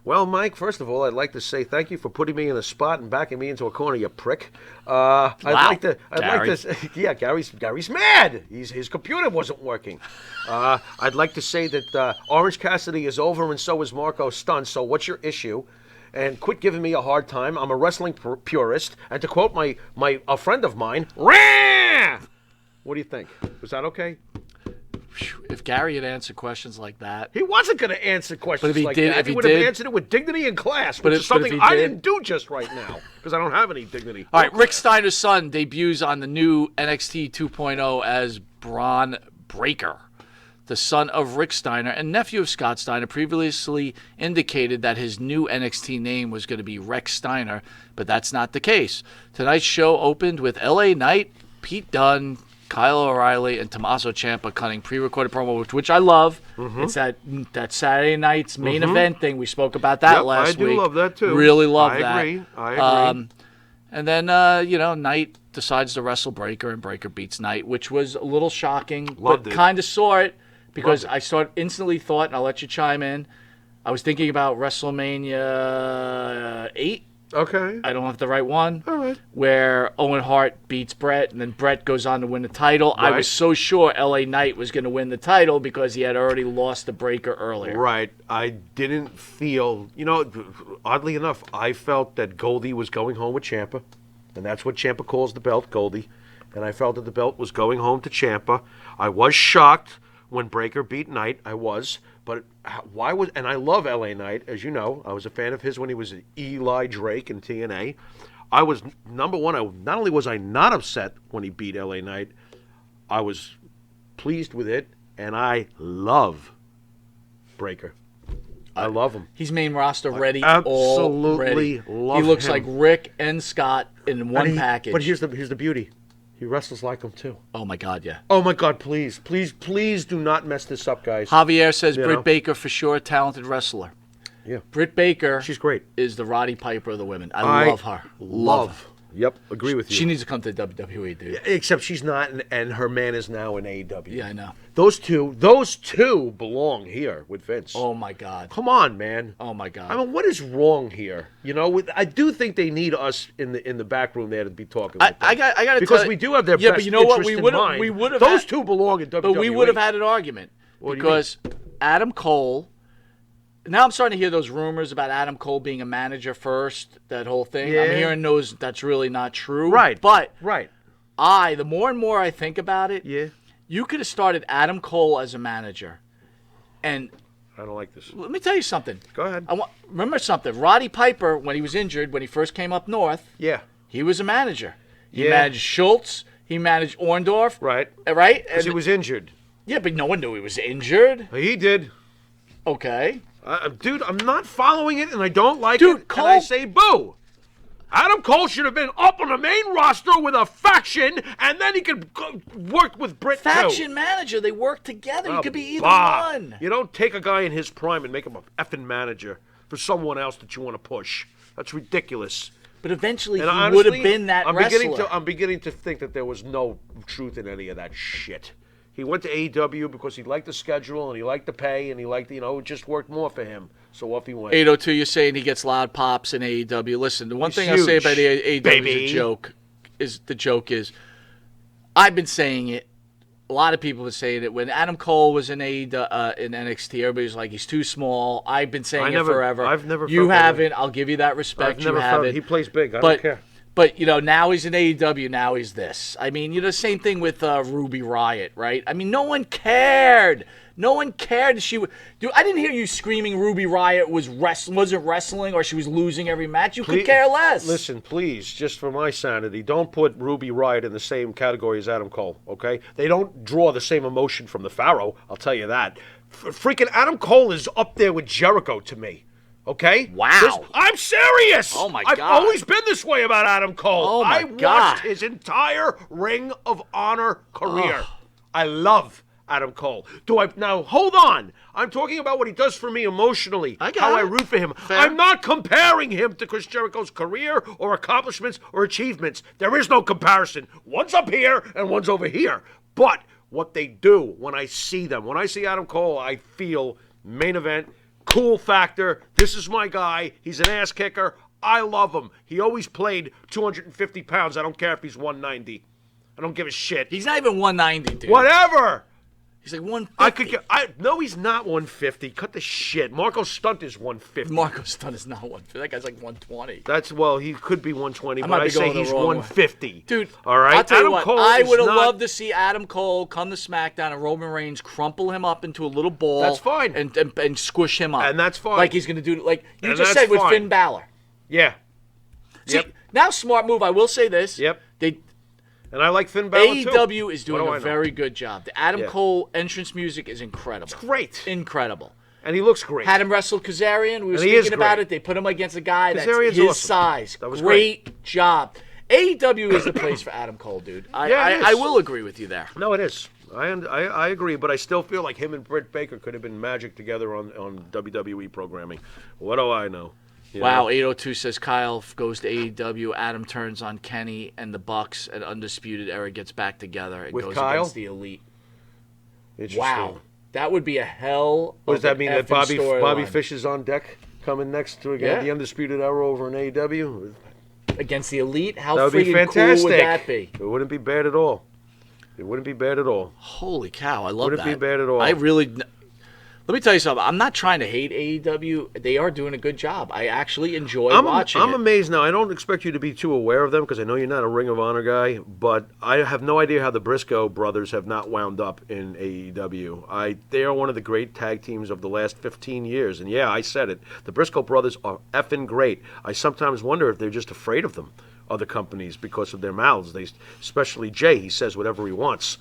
Well, Mike, first of all, I'd like to say thank you for putting me in a spot and backing me into a corner, you prick. I'd like to. Yeah, Gary's mad. His computer wasn't working. I'd like to say that Orange Cassidy is over, and so is Marco Stunt. So what's your issue? And quit giving me a hard time. I'm a wrestling purist, and to quote a friend of mine, Rah! What do you think? Was that okay? If Gary had answered questions like that, He wasn't going to answer questions if he like did- that. if He he would have did- answered it with dignity and class, But which if- is but if something he I did- didn't do just right now because I don't have any dignity. all right. Rick Steiner's son debuts on the new NXT 2.0 as Braun Breaker. The son of Rick Steiner and nephew of Scott Steiner previously indicated that his new NXT name was going to be Rex Steiner, but that's not the case. Tonight's show opened with LA Knight, Pete Dunne, Kyle O'Reilly, and Tommaso Ciampa cutting pre-recorded promo, which I love. Mm-hmm. It's that Saturday night's main event thing. We spoke about that Yep, last week. I do love that too. Really love that. I agree. And then, Knight decides to wrestle Breaker, and Breaker beats Knight, which was a little shocking, Loved but it. kind of saw it because Loved I instantly thought, and I'll let you chime in, I was thinking about WrestleMania 8. Okay. I don't have the right one. All right. Where Owen Hart beats Brett, and then Brett goes on to win the title. I Right. was so sure LA Knight was going to win the title because he had already lost the Breaker earlier. Right. I didn't feel, oddly enough, I felt that Goldie was going home with Ciampa, and that's what Ciampa calls the belt, Goldie. And I felt that the belt was going home to Ciampa. I was shocked when Breaker beat Knight. I was. But why was, and I love LA Knight, as you know. I was a fan of his when he was Eli Drake in TNA. I was, number one, not only was I not upset when he beat LA Knight, I was pleased with it, and I love Breaker. I love him. He's main roster ready. absolutely already. love He looks him. like Rick and Scott in one package. But here's the beauty. He wrestles like him too. Oh my God, yeah. Oh my God! Please do not mess this up, guys. Javier says You Britt know? Baker for sure, talented wrestler. Yeah, Britt Baker she's great. is the Roddy Piper of the women. I love her. Love her. Yep, agree with you. She needs to come to WWE, dude. Except she's not, and her man is now in AEW. Yeah, I know. Those two belong here with Vince. Oh my God. Come on, man. Oh my God. I mean, what is wrong here? I do think they need us in the back room there to be talking. With them. I got to because tell we do have their yeah, best but you know what? interest We in would have mind. we would have Those two belong in WWE. But we would have had an argument What do you because Adam Cole. Now I'm starting to hear those rumors about Adam Cole being a manager first. That whole thing. I'm Yeah. hearing those. That's really not true. Right. But Right. the more and more I think about it, Yeah. you could have started Adam Cole as a manager, and I don't like this. let me tell you something. Go ahead. Remember something. Roddy Piper, when he was injured, when he first came up north, Yeah. he was a manager. He Yeah. managed Schultz. He managed Orndorff. Right. Right? Because he was injured. Yeah, but no one knew he was injured. He did. Okay. Dude, I'm not following it, and I don't like Dude, it, Cole- and I say boo. Adam Cole should have been up on the main roster with a faction, and then he could work with Britt Faction too. manager. They work together. You could be either Bah. one. You don't take a guy in his prime and make him a effing manager for someone else that you want to push. That's ridiculous. But eventually, And he honestly, would have been that wrestler. I'm beginning to think that there was no truth in any of that shit. He went to AEW because he liked the schedule and he liked the pay and he liked, it just worked more for him. So off he went. 802, you're saying he gets loud pops in AEW. Listen, the one He's thing I'll say huge, about AEW baby. is the joke is, I've been saying it. A lot of people have been saying it. When Adam Cole was in in NXT, everybody was like, he's too small. I've been saying it forever. I've never You felt that way. haven't. I'll give you that respect. I've never you felt haven't. he plays big. I but, don't care. But, now he's in AEW. Now he's this. I mean, same thing with Ruby Riott, right? I mean, no one cared. No one cared. Dude, I didn't hear you screaming Ruby Riott wasn't wrestling or she was losing every match. You could care less. Listen, please, just for my sanity, don't put Ruby Riott in the same category as Adam Cole, okay? They don't draw the same emotion from the Pharaoh, I'll tell you that. Freaking Adam Cole is up there with Jericho to me. Okay? Wow. I'm serious. Oh, my I've God. always been this way about Adam Cole. Oh, my I God. watched his entire Ring of Honor career. I love Adam Cole. Now, hold on. I'm talking about what he does for me emotionally, how I root for him. Fair. I'm not comparing him to Chris Jericho's career or accomplishments or achievements. There is no comparison. One's up here and one's over here. But what they do when I see them, when I see Adam Cole, I feel main event, cool factor. This is my guy. He's an ass kicker. I love him. He always played 250 pounds. I don't care if he's 190. I don't give a shit. He's not even 190, dude. Whatever. He's like 150. No, he's not 150. Cut the shit. Marco Stunt is 150. Marco Stunt is not 150. That guy's like 120. He could be 120, I but might I be say going the he's wrong way. 150. Dude, all right. I'll tell you Adam what. Cole I is would have not- loved to see Adam Cole come to SmackDown and Roman Reigns crumple him up into a little ball. That's fine. And squish him up. And that's fine. Like he's going to do, like you And just that's said with fine. Finn Balor. Yeah. See, Yep. now smart move. I will say this. Yep. They And I like Finn Balor too. AEW is doing What do I a know? very good job. The Adam Yeah. Cole entrance music is incredible. It's great. Incredible. And he looks great. Had him wrestle Kazarian. We were And he is speaking about great. it. They put him against a guy that's Kazarian's his awesome. size. That was great job. AEW is the place for Adam Cole, dude. Yeah, it is. I will agree with you there. No, it is. I agree, but I still feel like him and Britt Baker could have been magic together on WWE programming. What do I know? You Wow, know? 802 says Kyle goes to AEW. Adam turns on Kenny and the Bucks, and Undisputed Era gets back together and With goes Kyle? against the Elite. Interesting. Wow, that would be a hell. What does of that an mean? That effing Bobby storyline. Fish is on deck, coming next to Yeah. the Undisputed Era over in AEW? Against the Elite? How That would be freaking fantastic. cool would that be? It wouldn't be bad at all. It wouldn't be bad at all. Holy cow, I love Wouldn't that. be bad at all. I really. Let me tell you something. I'm not trying to hate AEW. They are doing a good job. I actually enjoy watching I'm it. amazed now. I don't expect you to be too aware of them because I know you're not a Ring of Honor guy, but I have no idea how the Briscoe brothers have not wound up in AEW. They are one of the great tag teams of the last 15 years. And yeah, I said it. The Briscoe brothers are effing great. I sometimes wonder if they're just afraid of them, other companies, because of their mouths. Especially Jay, he says whatever he wants.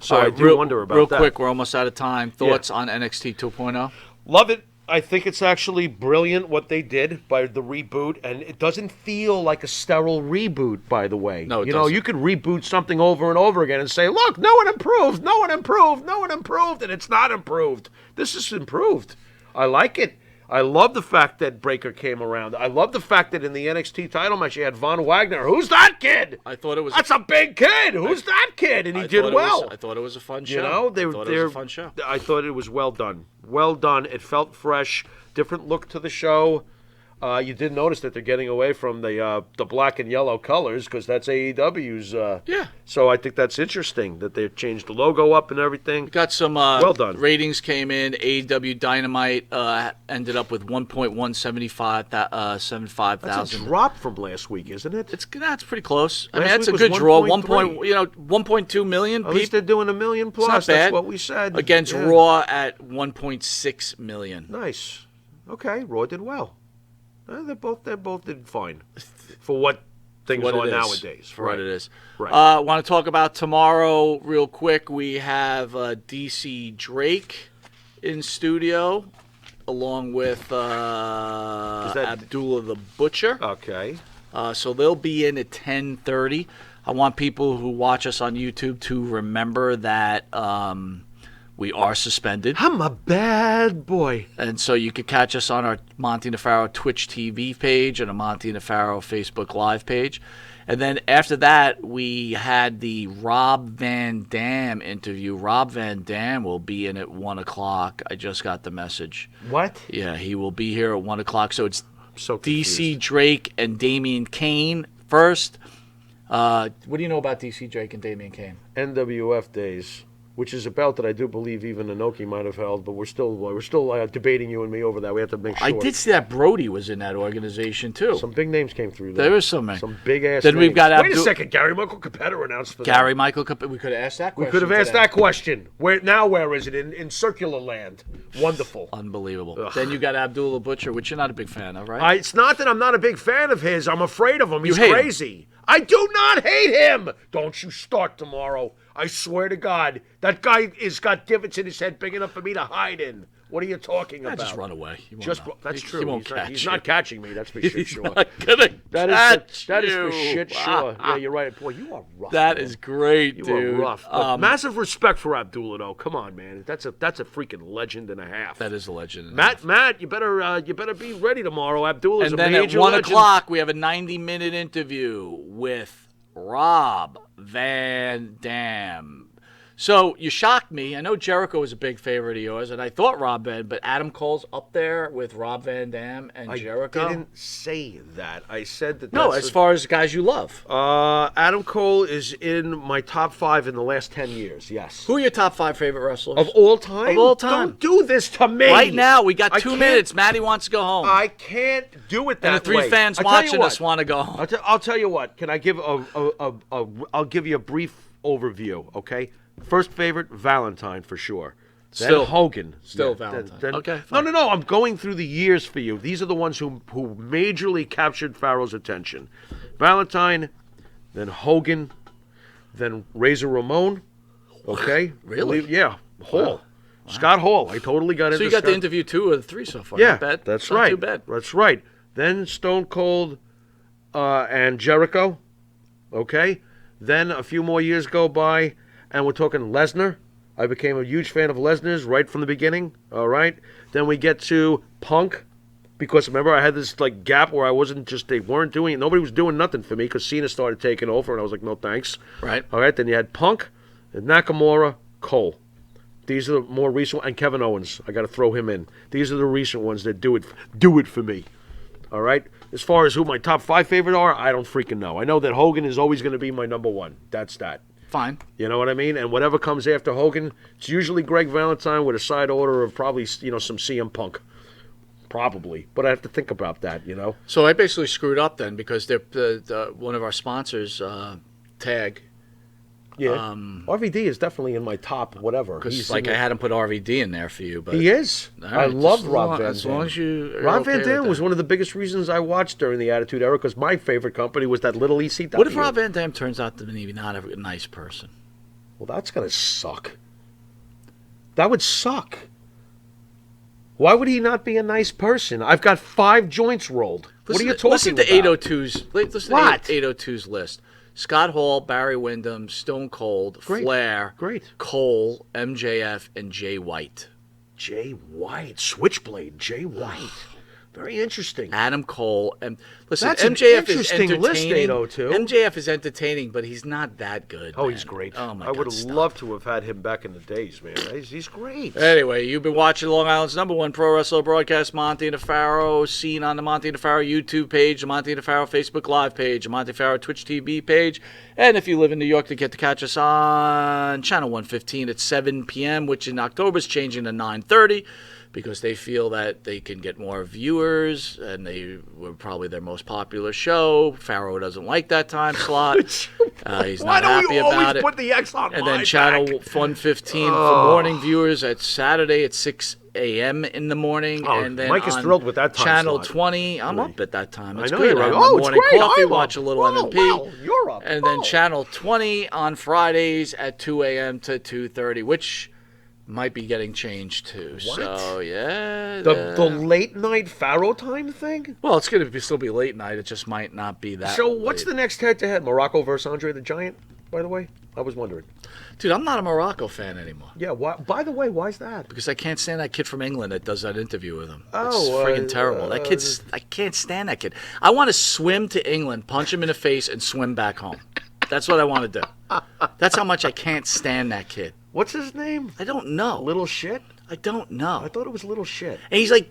So All I right, do wonder about that. Real quick, we're almost out of time. Thoughts on NXT 2.0? Love it. I think it's actually brilliant what they did by the reboot, and it doesn't feel like a sterile reboot, by the way. No, it you know, doesn't. you could reboot something over and over again and say, look, no one improved, no one improved, no one improved, and it's not improved. This is improved. I like it. I love the fact that Breaker came around. I love the fact that in the NXT title match you had Von Wagner. Who's that kid? I thought it was. That's a big kid. Who's that kid? And he did well. I thought it was a fun show. You know, I thought it was a fun show. I thought it was well done. Well done. It felt fresh. Different look to the show. You did notice that they're getting away from the black and yellow colors because that's AEW's. Yeah. So I think that's interesting that they've changed the logo up and everything. Got some Well done. ratings came in. AEW Dynamite ended up with 1.175 75 That's a thousand. drop from last week, isn't it? It's pretty close. I mean, Last that's a week was good draw. 1.3. 1.2 million At least people. they're doing $1 million plus. not That's bad. what we said. Against Yeah. Raw at 1.6 million. Nice. Okay, Raw did well. They both did fine for what things What are it is. nowadays. For what it is. Right. Want to talk about tomorrow real quick. We have DC Drake in studio. along with that- Abdullah the Butcher. Okay. So they'll be in at 10:30. I want people who watch us on YouTube to remember that we are suspended. I'm a bad boy. And so you could catch us on our Monte The Pharaoh Twitch TV page and a Monte The Pharaoh Facebook Live page. And then after that, we had the Rob Van Dam interview. Rob Van Dam will be in at 1 o'clock. I just got the message. What? Yeah, he will be here at 1 o'clock. So it's So DC Drake and Damian Kane first. What do you know about DC Drake and Damian Kane? NWF days, which is a belt that I do believe even Inoki might have held, but we're still debating you and me over that. We have to make sure. I did see that Brody was in that organization too. Some big names came through there. There was so many. Some big ass. Then we've names. got Wait a second, Gary Michael Cappetta announced for Gary them. Michael Cappetta. We could have asked that We question. could have asked today. that question. Where is it? In circular land. Wonderful. Unbelievable. Ugh. Then you got Abdullah Butcher, which you're not a big fan of, right? It's not that I'm not a big fan of his. I'm afraid of him. He's hate him. crazy. I do not hate him. Don't you start tomorrow. I swear to God, that guy has got divots in his head big enough for me to hide in. What are you talking about? Just run away. He won't Just know. that's He- true. He won't He's catch not you. catching me. That's for shit He's sure. not gonna That is for you. shit sure. Yeah, you're right. Boy, you are rough. That man. is great, You dude. are rough. But massive respect for Abdullah, though. Come on, man. That's a freaking legend and a half. That is a legend. Matt, you better be ready tomorrow. Abdullah is And a then at major 1 legend. o'clock, we have a 90-minute interview with Rob Van Dam. So you shocked me. I know Jericho was a big favorite of yours, and I thought Rob Van, but Adam Cole's up there with Rob Van Dam and Jericho. I didn't say that. I said that. No, that's as far as guys you love. Adam Cole is in my top 5 in the last 10 years. Yes. Who are your top 5 favorite wrestlers? Of all time? Of all time. Don't do this to me. Right now, we got I 2 can't- minutes. Maddie wants to go home. I can't do it that way. and the 3 fans I'll tell you watching what. us want to go home. I'll tell you what. Can I give I'll give you a brief overview, okay? First favorite, Valentine for sure. Still- then Hogan. still Valentine. Okay, No, fine. no. I'm going through the years for you. These are the ones who majorly captured Pharaoh's attention. Valentine, then Hogan, then Razor Ramon. Okay. Really? Yeah. Hall. Scott Hall. I totally got into So you got Scott. to interview 2 of the 3 so far. Yeah, Not bad. that's Not right. too bad. That's right. Then Stone Cold and Jericho. Okay. Then a few more years go by, and we're talking Lesnar. I became a huge fan of Lesnar's right from the beginning. All right. Then we get to Punk, because remember I had this like gap where I wasn't just they weren't doing it. Nobody was doing nothing for me because Cena started taking over, and I was like, no thanks. Right. All right. Then you had Punk, and Nakamura, Cole. These are the more recent, and Kevin Owens. I got to throw him in. These are the recent ones that do it for me. All right. As far as who my top 5 favorite are, I don't freaking know. I know that Hogan is always going to be my number 1. That's that. Fine. You know what I mean? And whatever comes after Hogan, it's usually Greg Valentine with a side order of probably some CM Punk. Probably, but I have to think about that. So I basically screwed up then because they're one of our sponsors, Tag. Yeah. RVD is definitely in my top whatever. Because like I had him put RVD in there for you, but He is. All I right, love just Rob Van Dam. as long as you are Rob okay Van with Dam that. was one of the biggest reasons I watched during the Attitude Era because my favorite company was that little ECW. What if Rob Van Dam turns out to be not a nice person? Well, that's gonna suck. That would suck. Why would he not be a nice person? I've got 5 joints rolled. What are you talking listen to about? 802's. Listen What? to 802's list. Scott Hall, Barry Windham, Stone Cold, Great. Flair, Great. Cole, MJF, and Jay White. Jay White, Switchblade, Jay White. Very interesting. Adam Cole and listen, That's an MJF is interesting list, entertaining. 802. MJF is entertaining, but he's not that good. Oh, man. he's great. Oh my I God, would have stop. loved to have had him back in the days, man. He's great. Anyway, you've been watching Long Island's #1 pro wrestler broadcast, Monte The Pharaoh, seen on the Monte The Pharaoh YouTube page, the Monte The Pharaoh Facebook Live page, the Monte The Pharaoh Twitch TV page, and if you live in New York, to get to catch us on Channel 115 at 7 p.m., which in October is changing to 9:30. Because they feel that they can get more viewers, and they were probably their most popular show. Pharaoh doesn't like that time slot. He's Why not don't happy you about always it. put the X on And my then Channel back? 115 for morning viewers at Saturday at 6 a.m. in the morning. Oh, and then Mike is on thrilled with that time Channel slot. 20, I'm up at that time. It's I know good. you're I have up. my Oh, it's morning great. coffee, I'm watch up. a little Wow, MMP. wow, you're up. And then Oh. Channel 20 on Fridays at 2 a.m. to 2:30, which might be getting changed too. What? So yeah. The late night Pharaoh time thing? Well, it's going to still be late night. It just might not be that. So what's late. the next head-to-head? Morocco versus Andre the Giant, by the way? I was wondering. Dude, I'm not a Morocco fan anymore. Yeah, by the way, why's that? Because I can't stand that kid from England that does that interview with him. Oh, it's friggin' terrible. That kid's. I can't stand that kid. I want to swim to England, punch him in the face, and swim back home. That's what I want to do. That's how much I can't stand that kid. What's his name? I don't know. Little Shit? I don't know. I thought it was Little Shit. And he's like,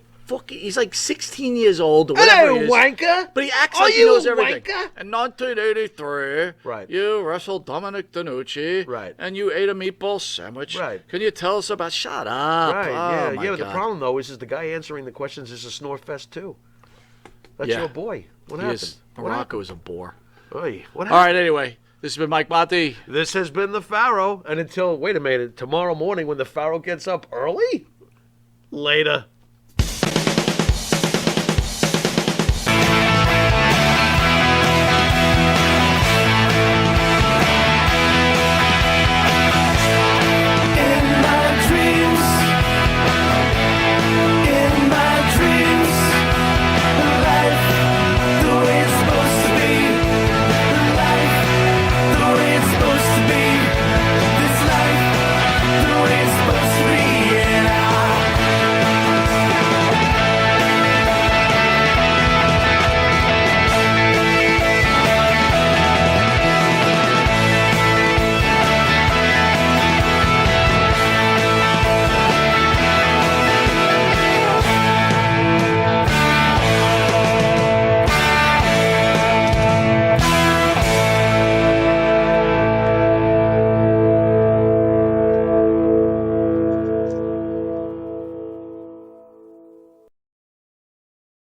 he's like 16 years old or whatever he is. wanker! But he acts Are like he you knows a everything. wanker? In 1983, Right. you wrestled Dominic DeNucci, Right. and you ate a meatball sandwich. Right. Can you tell us about? Shut up! Right, Oh, yeah, my yeah. The God. problem though is the guy answering the questions is a Snorefest too. That's Yeah. your boy. What He happened? is. Morocco is a bore. Oy, what All happened? right. Anyway, this has been Mike Monty. This has been the Pharaoh, and until wait a minute, tomorrow morning when the Pharaoh gets up early. Later.